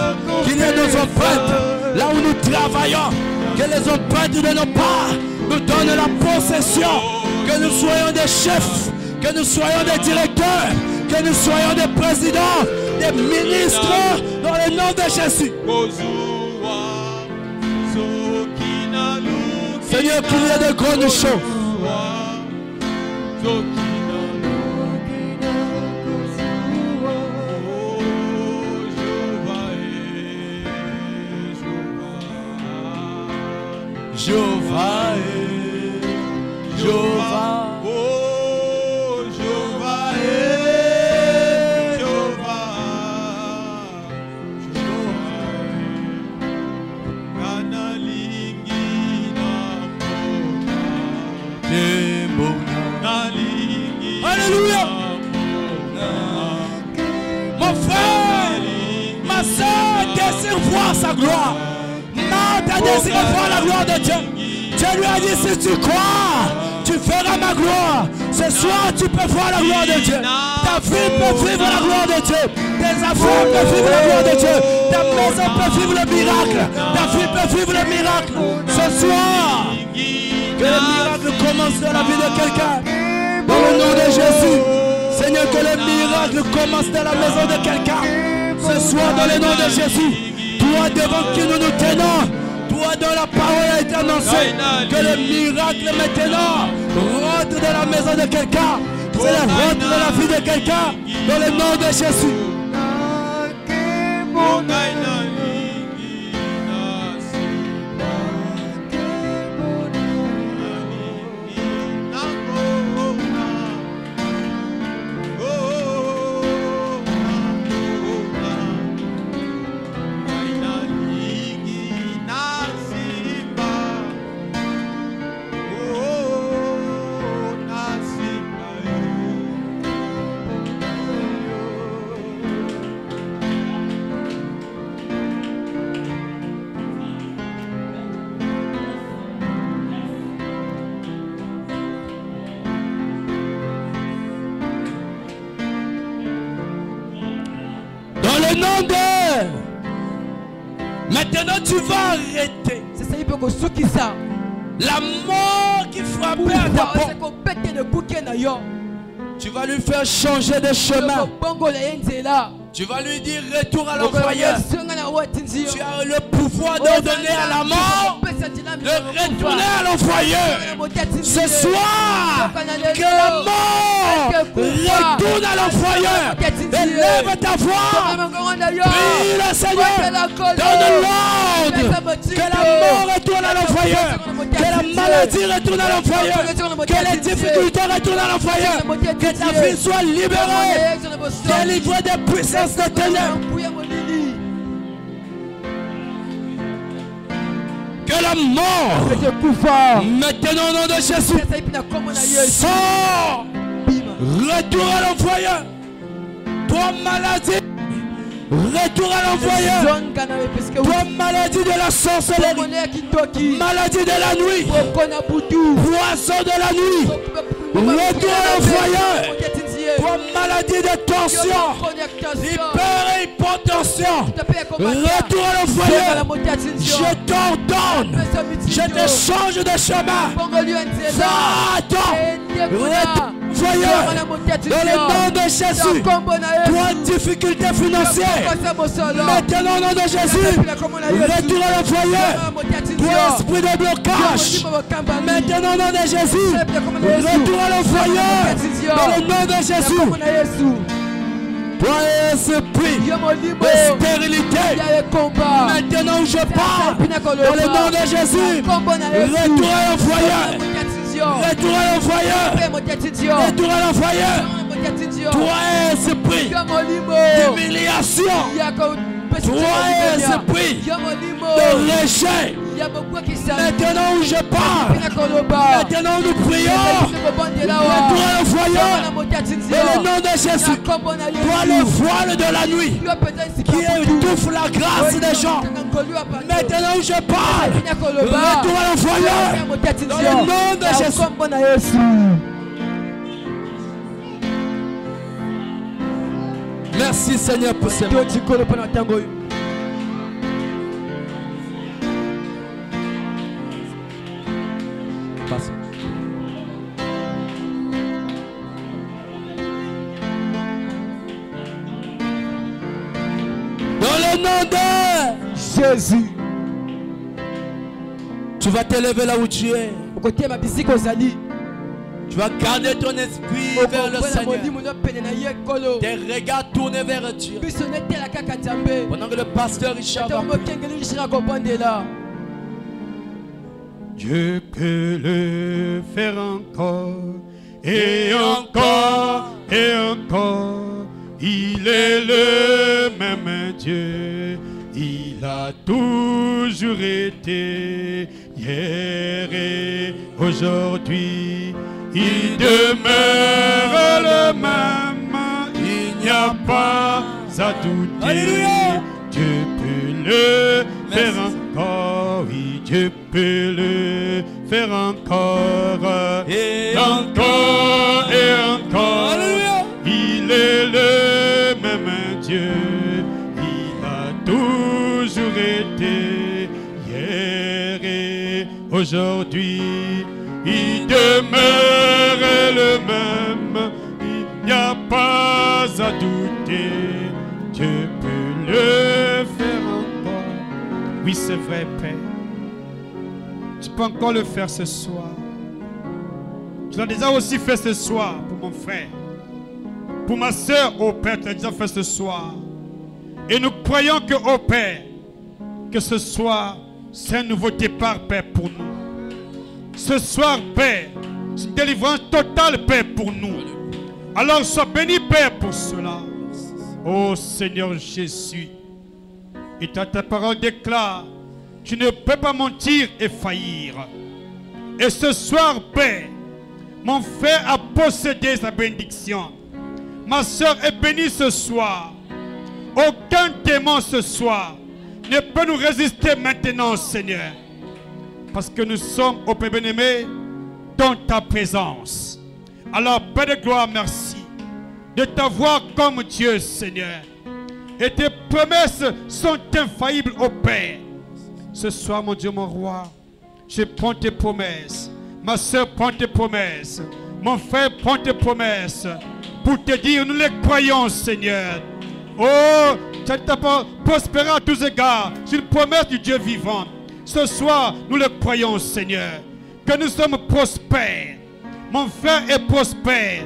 qu'il y ait des empreintes là où nous travaillons, que les empreintes de nos pas nous donnent la possession, que nous soyons des chefs, que nous soyons des directeurs, que nous soyons des présidents, des ministres, dans le nom de Jésus. Seigneur, qu'il y ait de grandes choses. Jéhovah, Jéhovah. Alléluia. Mon frère, ma soeur désire voir sa gloire. Marthe désire voir la gloire de Dieu. Dieu lui a dit, si tu crois, tu verras ma gloire. Ce soir, tu peux voir la gloire de Dieu. Ta vie peut vivre la gloire de Dieu. Tes affaires peuvent vivre la gloire de Dieu. Ta maison peut vivre le miracle. Ta vie peut vivre le miracle. Ce soir, que le miracle commence dans la vie de quelqu'un. Dans le nom de Jésus. Seigneur, que le miracle commence dans la maison de quelqu'un. Ce soir, dans le nom de Jésus. Toi devant qui nous nous tenons. Toi dont la parole a été annoncée. Que le miracle maintenant rentre dans la maison de quelqu'un. Que ça rentre dans la vie de quelqu'un. Dans le nom de Jésus. Maintenant tu vas arrêter la mort qui frappait à ta porte. Tu vas lui faire changer de chemin. Tu vas lui dire retour à l'envoyeur. Tu as le pouvoir d'ordonner à la mort de retourner à l'envoyeur. Ce soir, que la mort retourne à l'envoyeur. Élève ta voix. Prie le Seigneur. Donne l'ordre. Que la mort retourne à l'envoyeur. Que la maladie retourne à l'envoyeur. Que les difficultés retournent à l'envoyeur. Que ta vie soit libérée. Délivrée des puissances de ténèbres. Que la mort maintenant au nom de Jésus sors. Retour à l'envoyeur. Toi maladie, retour à l'envoyeur. Toi maladie de la sorcellerie, maladie de la nuit, poison de la nuit, retour à l'envoyeur. Toi maladie de tension, hyper-hypotension, retour à l'envoyeur. Je t'ordonne, je te change de chemin. Va-t'en, retour dans le nom de Jésus. Toi difficulté financière, maintenant au nom de Jésus, retour à l'envoyeur. Toi esprit de blocage, maintenant au nom de Jésus, retour à l'envoyeur. Dans le nom de Jésus. Toi esprit de stérilité, maintenant où je parle, dans le nom de Jésus, retour à l'envoyeur. Retour à l'envoyeur. Retour à l'envoyeur. Toi esprit d'humiliation, Toi, esprit de rejet, maintenant où je parle, maintenant nous prions, toi le voyant, et le nom de Jésus, toi le voile de la nuit, qui étouffe la grâce des gens, maintenant où je parle, toi le voyant, dans le nom de Jésus. Merci Seigneur pour ce moment. Dans le nom de Jésus, tu vas t'élever là où tu es. Tu vas garder ton esprit vers le Seigneur. Tes regards tournés vers Dieu. Pendant que le pasteur Richard va prier. Dieu peut le faire encore et encore et encore. Il est le même Dieu. Il a toujours été hier et aujourd'hui. Il demeure le même, il n'y a pas à douter. Alléluia. Dieu peut le faire encore, oui, Dieu peut le faire encore, et encore, et encore. Alléluia. Il est le même Dieu, il a toujours été hier et aujourd'hui. Il demeure le même, il n'y a pas à douter. Dieu peut le faire encore. Oui, c'est vrai, Père. Tu peux encore le faire ce soir. Tu l'as déjà aussi fait ce soir pour mon frère. Pour ma soeur, oh Père, tu l'as déjà fait ce soir. Et nous croyons que, oh Père, que ce soir, c'est un nouveau départ, Père, pour nous. Ce soir, Père, c'est une délivrance totale, Père, pour nous. Alors, sois béni, Père, pour cela. Oh Seigneur Jésus, et ta parole déclare, tu ne peux pas mentir et faillir. Et ce soir, Père, mon frère a possédé sa bénédiction. Ma soeur est bénie ce soir. Aucun démon ce soir ne peut nous résister maintenant, Seigneur. Parce que nous sommes, ô Père bien-aimé, dans ta présence. Alors, Père de gloire, merci de t'avoir comme Dieu, Seigneur. Et tes promesses sont infaillibles, ô Père. Ce soir, mon Dieu, mon roi, je prends tes promesses. Ma soeur prend tes promesses. Mon frère prend tes promesses. Pour te dire, nous les croyons, Seigneur. Oh, tu as prospéré à tous égards. C'est une promesse du Dieu vivant. Ce soir, nous le croyons, Seigneur, que nous sommes prospères. Mon frère est prospère.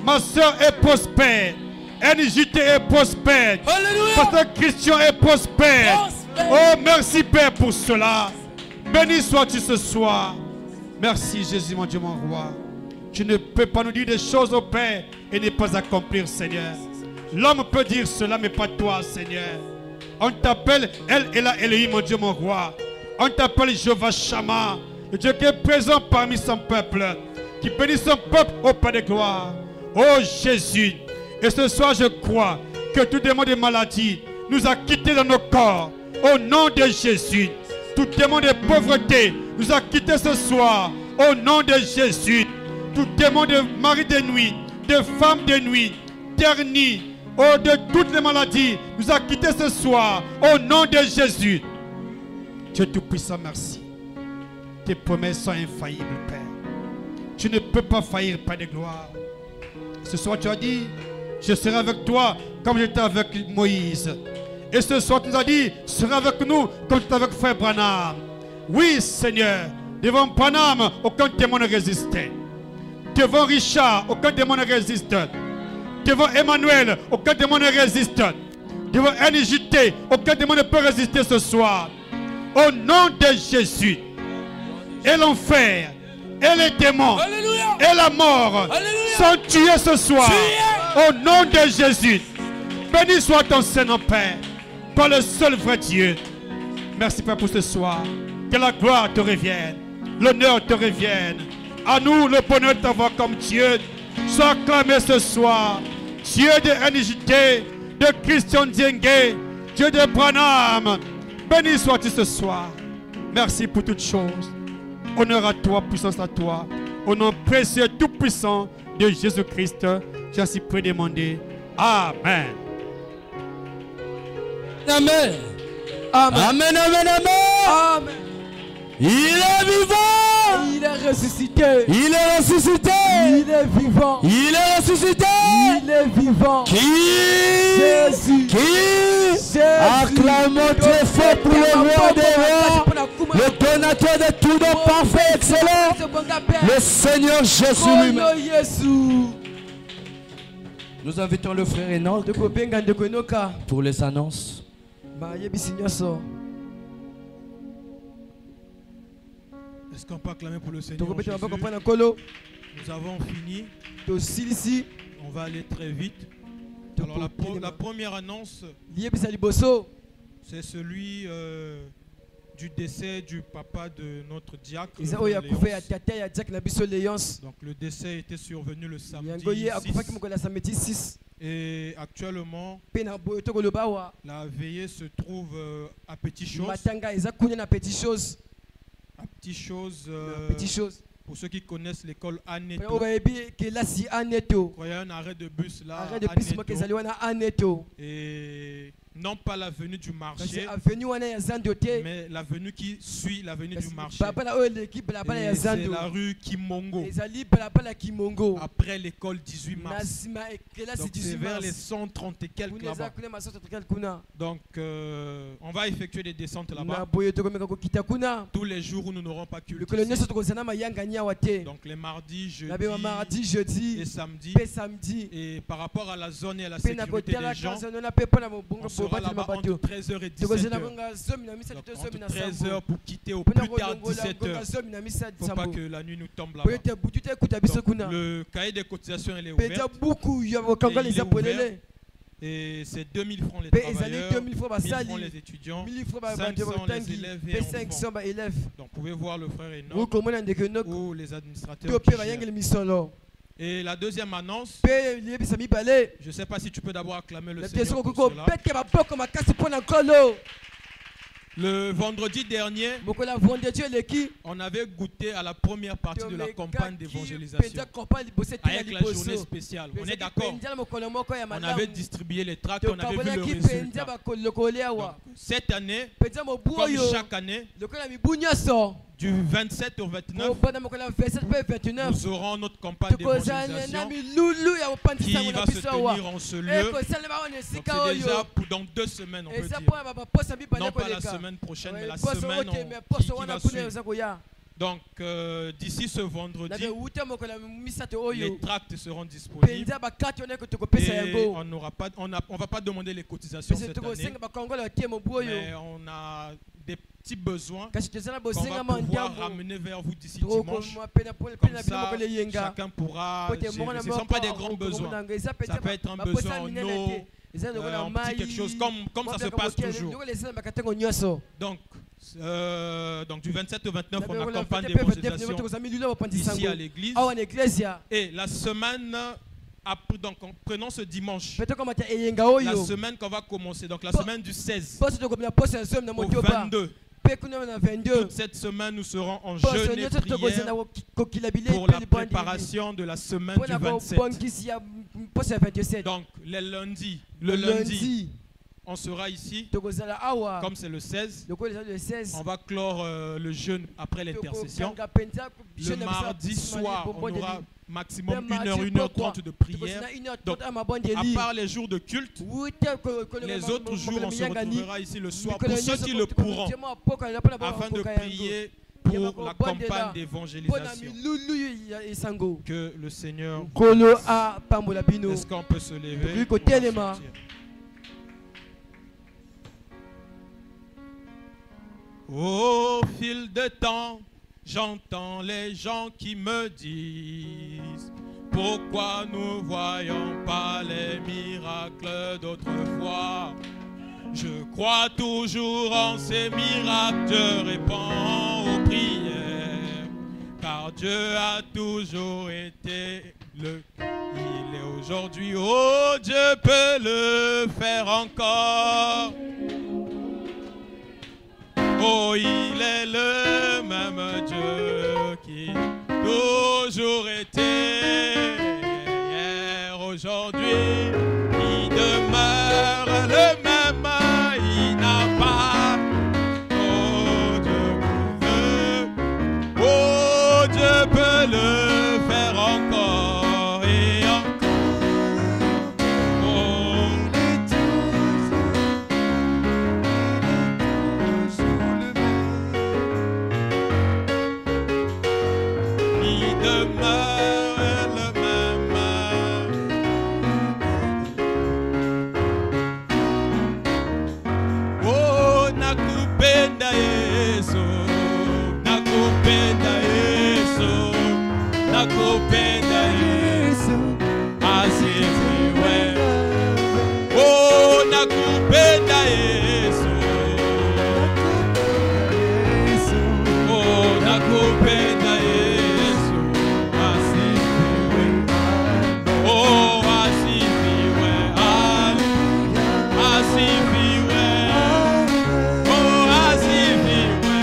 Ma soeur est prospère. NJT est prospère. Alléluia. Pasteur Christian est prospère. Oh, merci, Père, pour cela. Béni sois-tu ce soir. Merci, Jésus, mon Dieu, mon roi. Tu ne peux pas nous dire des choses au Père et ne pas accomplir, Seigneur. L'homme peut dire cela, mais pas toi, Seigneur. On t'appelle El Elohim, mon Dieu, mon roi. On t'appelle Jéhovah Shammah, le Dieu qui est présent parmi son peuple, qui bénit son peuple au Père de gloire. Oh Jésus, et ce soir je crois que tout démon de maladie nous a quittés dans nos corps. Au nom de Jésus, tout démon de pauvreté nous a quittés ce soir. Au nom de Jésus, tout démon de mari de nuit, de femme de nuit, dernier, oh, de toutes les maladies nous a quittés ce soir. Au nom de Jésus. Dieu Tout-Puissant, merci. Tes promesses sont infaillibles, Père. Tu ne peux pas faillir, Père de gloire. Ce soir, tu as dit, je serai avec toi comme j'étais avec Moïse. Et ce soir, tu nous as dit, tu seras avec nous comme tu étais avec Frère Branham. Oui, Seigneur, devant Branham, aucun démon ne résistait. Devant Richard, aucun démon ne résiste. Devant Emmanuel, aucun démon ne résiste. Devant NJT, aucun démon ne peut résister ce soir. Au nom de Jésus, et l'enfer, et les démons, Alléluia, et la mort, Alléluia, sont tués ce soir. Au nom de Jésus, béni soit ton Seigneur, Père. Toi le seul vrai Dieu. Merci Père pour ce soir. Que la gloire te revienne, l'honneur te revienne. À nous le bonheur de t'avoir comme Dieu. Sois acclamé ce soir. Dieu de NJT, de Christian Diengue, Dieu de Branham. Béni sois-tu ce soir. Merci pour toutes choses. Honneur à toi, puissance à toi. Au nom précieux et tout puissant de Jésus-Christ, j'ai ainsi prédemandé. Amen. Amen. Amen. Amen, amen, amen. Amen. Il est vivant. Il est ressuscité. Il est ressuscité. Il est vivant. Il est ressuscité. Il est vivant. Qui? Jésus. Qui? Jésus. Acclamons très fort pour le roi des rois, le donateur de tout don parfait, excellent, le Seigneur Jésus lui-même. Nous invitons le frère Enoch pour les annonces. Est-ce qu'on peut acclamer pour le Seigneur Jésus? Nous avons fini. On va aller très vite. Alors la première annonce, c'est celui du décès du papa de notre diacre. Donc le décès était survenu le samedi 6. Et actuellement, la veillée se trouve à Petit Chose. À Petit Chose. Pour ceux qui connaissent l'école Aneto, il y a un arrêt de bus là. Aneto. Et non pas l'avenue du marché, mais l'avenue qui suit l'avenue du marché. C'est la rue Kimongo. Après l'école 18 mars. Donc c'est vers les 130 et quelques là-bas. Donc on va effectuer des descentes là-bas. Tous les jours où nous n'aurons pas culte. Donc les mardis, jeudi et samedi. Et par rapport à la zone et à la sécurité des gens, on sera là-bas entre 13h et 17h. Donc entre 13h pour quitter au plus tard 17h. Il ne faut pas que la nuit nous tombe là-bas. Donc, le cahier des cotisations il est ouvert. Et c'est 2000 francs les travailleurs, 1000 francs les étudiants, 500 les élèves et enfants. Donc vous pouvez voir le frère Enoch ou les administrateurs qui gèrent. Et la deuxième annonce, je ne sais pas si tu peux d'abord acclamer le Seigneur pour cela. Le vendredi dernier, on avait goûté à la première partie de la campagne d'évangélisation avec la journée spéciale. On est d'accord? On avait distribué les tracts, on avait vu le résultat. Donc, cette année, comme chaque année, du 27 au 29, nous aurons notre campagne d'évangélisation qui va se tenir en ce lieu. Donc c'est déjà dans 2 semaines, on peut dire. Non pas la semaine prochaine, mais la semaine qui va suivre. Donc d'ici ce vendredi, les tracts seront disponibles. Et on ne va pas demander les cotisations cette année, mais on a des petits besoins qu'on va pouvoir ramener vers vous d'ici dimanche. Comme ça, chacun pourra gérer. Ce ne sont pas des grands besoins. Ça peut être un besoin en eau, un petit quelque chose, comme ça se passe toujours. Donc du 27 au 29, on a campagne d'évangélisation ici à l'église. Et la semaine, donc prenons ce dimanche, la semaine qu'on va commencer, donc la semaine du 16 au 22. Toute cette semaine, nous serons en jeûne et prière pour la préparation de la semaine du 27. Donc, le lundi, on sera ici, comme c'est le 16, on va clore le jeûne après l'intercession. Le mardi soir, on aura maximum 1h30 de prière. Donc, à part les jours de culte, les autres jours, on se retrouvera ici le soir pour ceux qui le pourront, afin de prier pour la campagne d'évangélisation. Que le Seigneur... Est-ce qu'on peut se lever? Au fil de temps, j'entends les gens qui me disent: pourquoi nous voyons pas les miracles d'autrefois? Je crois toujours en ces miracles, je réponds aux prières, car Dieu a toujours été le... Il est aujourd'hui, oh Dieu peut le faire encore. Oh, il est le même Dieu qui toujours était hier, aujourd'hui. Il demeure le même, il n'a pas. Oh Dieu peut le faire encore et encore. Oh, il demeure le même. Oh, nakupenda Yesu, nakupenda Yesu, nakupenda Yesu, asifiwe. Oh, nakupenda Yesu, oh, nakupenda Yesu, asifiwe. Oh, asifiwe, asifiwe. Oh, asifiwe.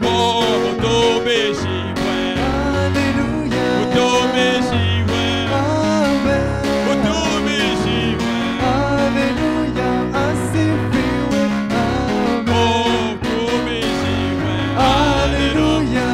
Oh, utobeshiwe, utobeshiwe, utobeshiwe. Alléluia.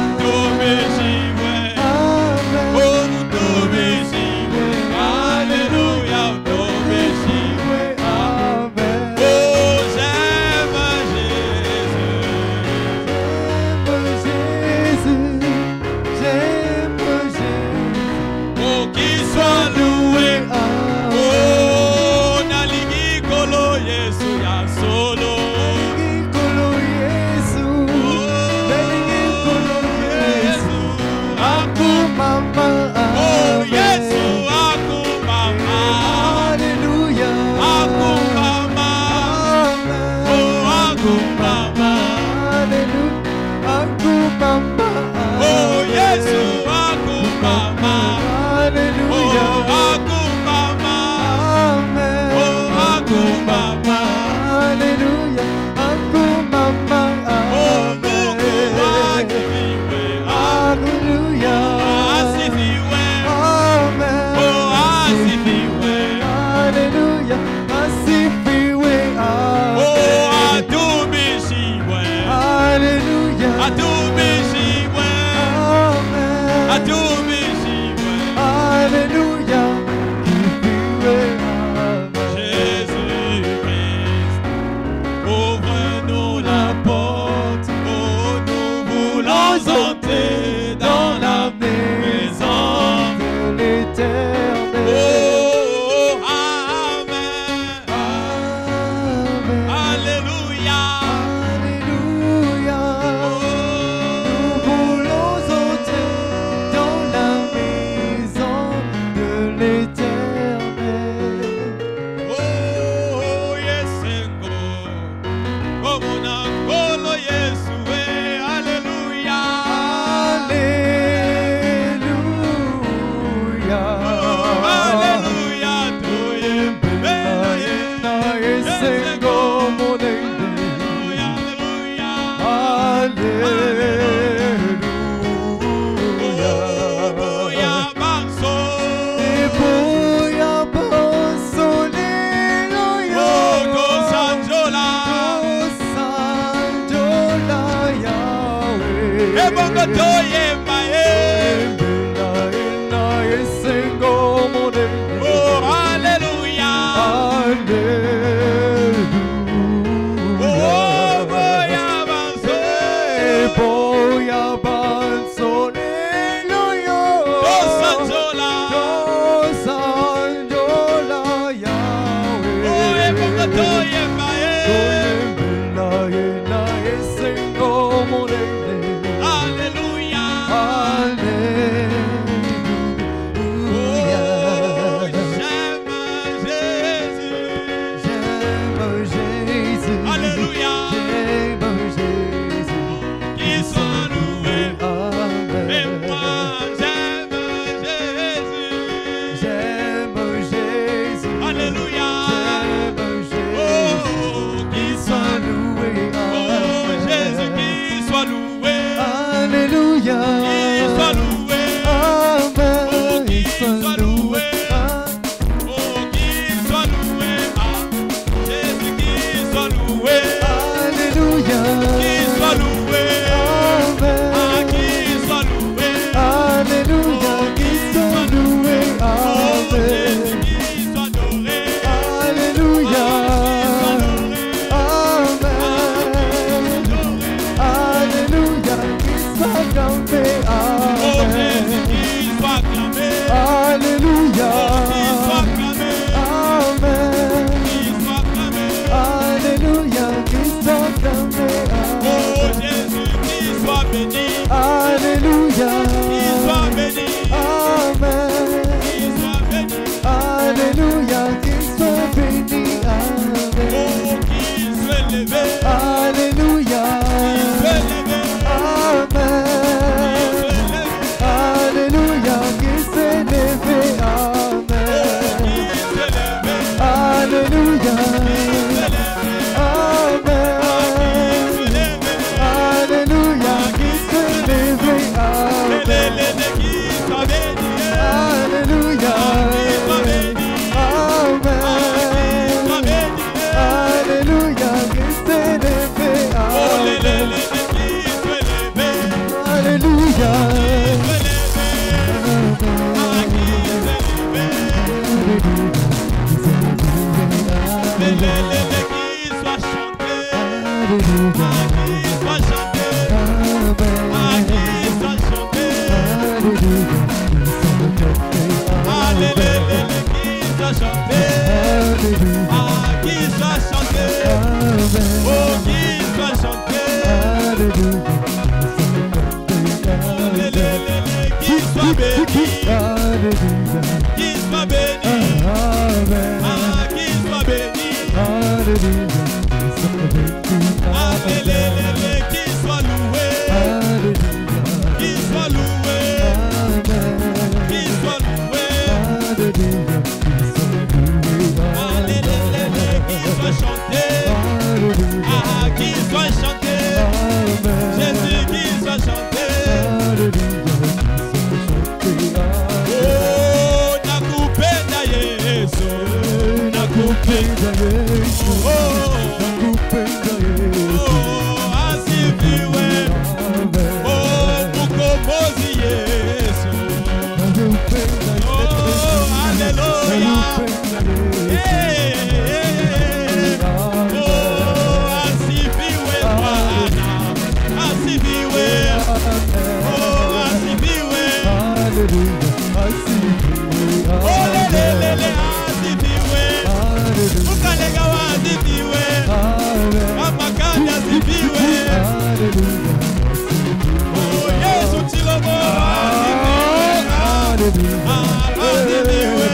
Alléluia, qu'il soit chanté. Ah, qu'il soit chanté. Jésus, qu'il soit chanté. Oh, nakupenda Yesu. Nakupenda Yesu. Nakupenda Yesu. Oh, asifiwe. Oh, mkombozi Yesu. Oh, haleluya. Oh, asifiwe Bwana. Asifiwe. Oh, asifiwe. Oh, lelelele, asifiwe. Ukalega asifiwe. Amakani asifiwe. Oh, Yesu Chilomo asifiwe. Asifiwe.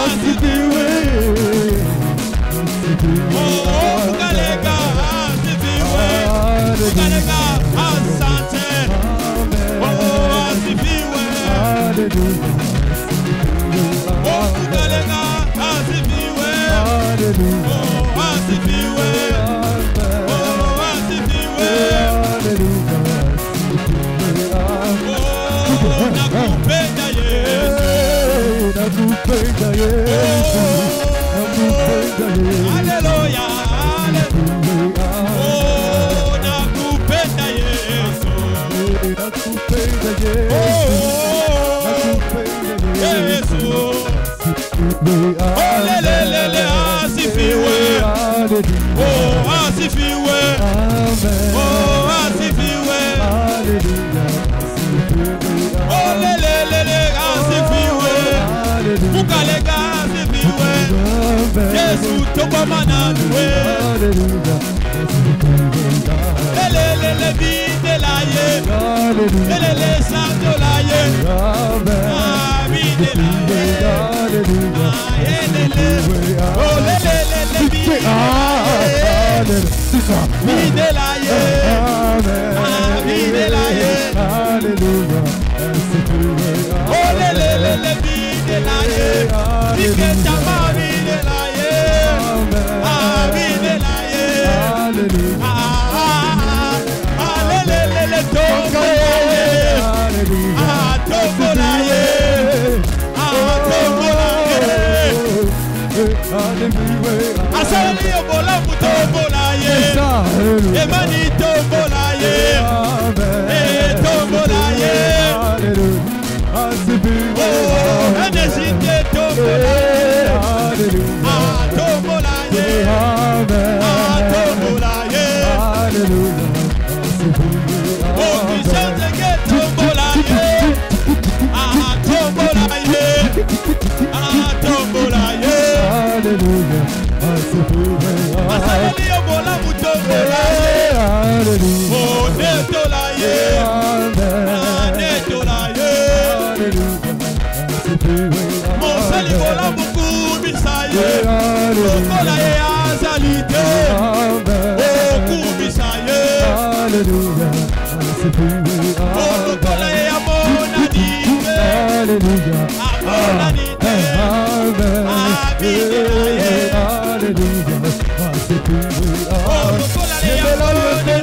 Asifiwe. Oh, ukalega asifiwe. Ukalega asante. Oh, asifiwe. Oh, ukalega asifiwe. Oh, asifiwe. Oh, asifiwe. Oh, nakupenda Yesu. Nakupenda Yesu. Nakupenda Yesu. Haleluya. Oh, nakupenda Yesu. Nakupenda Yesu. Yesu. Oh, lelelele, asifiwe. Oh, asifiwe. Oh, asifiwe. Oh, lelelele, asifiwe. Ukalega asifiwe. Yesu tokomana nuwe. Lelelele bide la ye. Lelele santo la ye. Ah, bide la ye. Ah, lelele. Oh, lelele bide la ye. Bide la ye. Ah, bide la ye. Oh, lelele bide la ye. Bide chama bide la ye. Ah, bide la ye. Ah, lelele tombo la ye. Ah, tombo la ye. Ah, tombo la ye. Asali obola mutombo la ye. Emani tombo la ye. Tombo la ye. Oh, enesite tombo la ye. Ah, tombo la ye. Ah, tombo la ye. Oh, Christian que tombo la ye. Ah, tombo la ye. Ah, tombo la ye. Asali obola mutombo la ye. Oh, neto la ye. Ah, neto la ye. Monsali bola mukubisa ye. Okola ye azalite. Oh, kubisa ye. Oh, okola ye amonanite. Amonanite. Abide la ye. Oh, okola ye amonanite.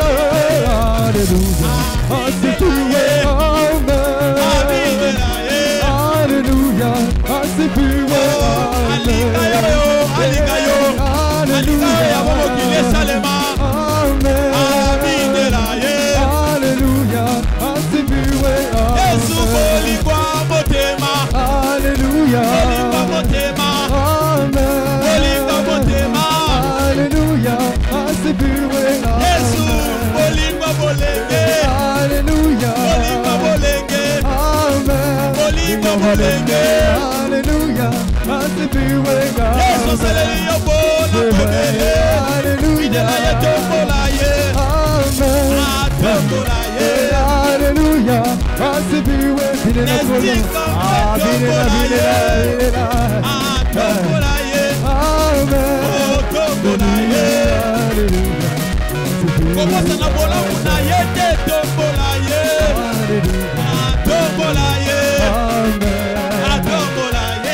Abide la ye. Aligayo, Abomokile Salema. Abide la ye. Yesu bolingwa motema. Bolingwa motema. Bolingwa motema. Yesu bolingwa bolenge. Bolingwa bolenge. Bolingwa bolenge. Yesu seleli yo bola bolenge. Idela ye tombola ye. Tombola ye. Nestinga tombola ye. Tombola ye. Oh, tombola ye. Commence na bola muna ye te tombola ye. Tombola ye. Tombola ye.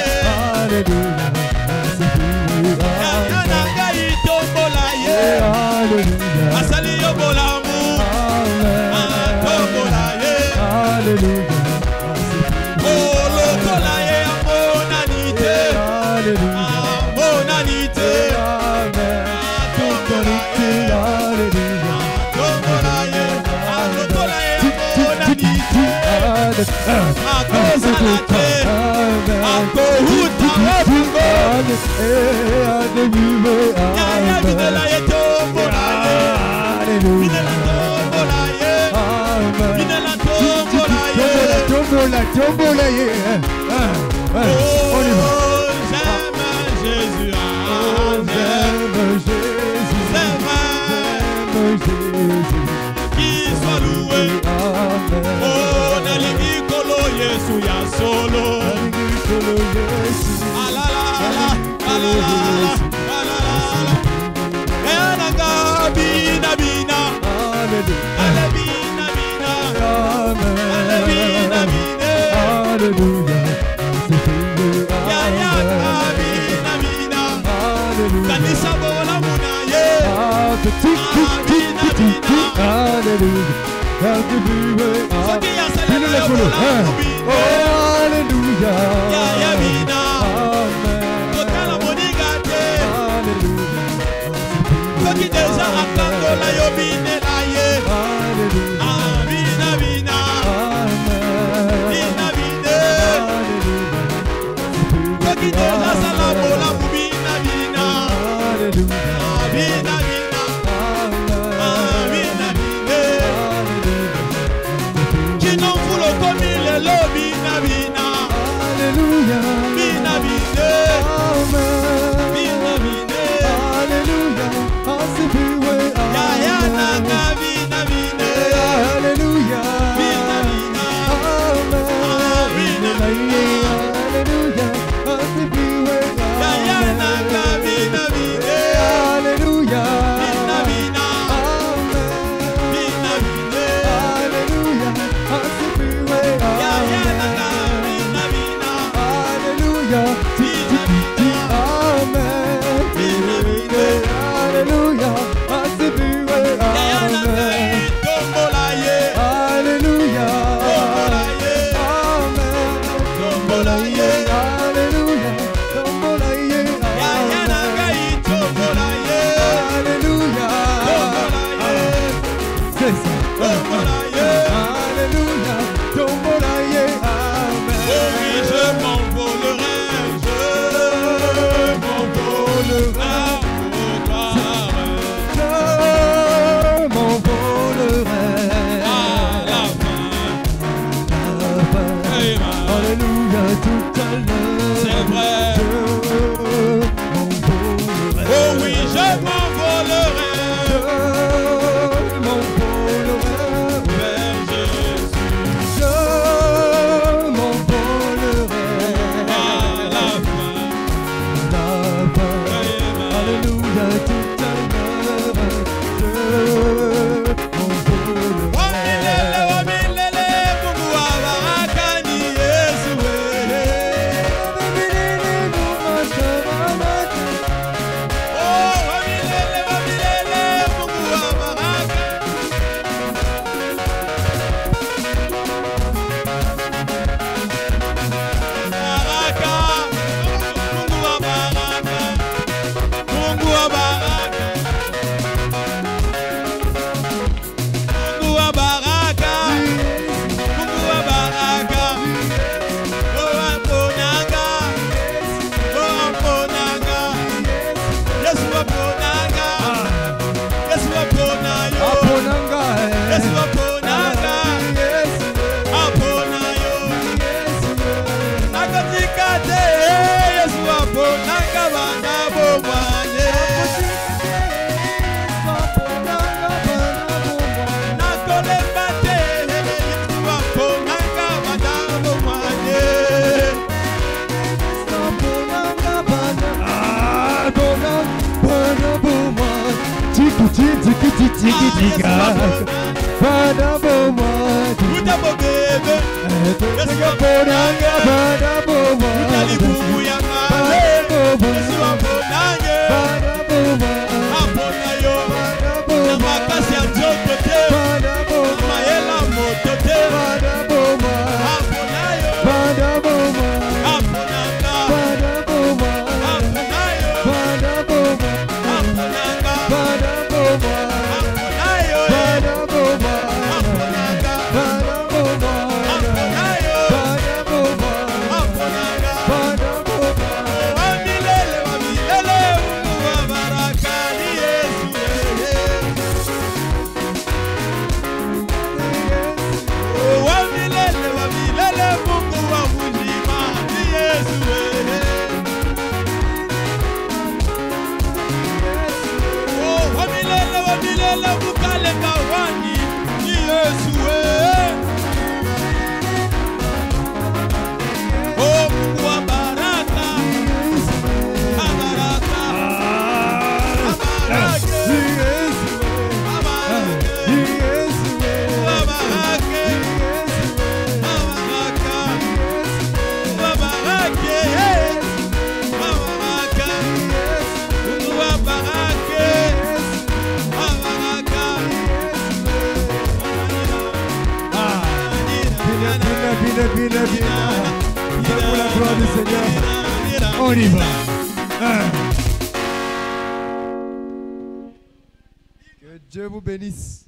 Yes, C'est pour la gloire du Seigneur. On y va. Que Dieu vous bénisse.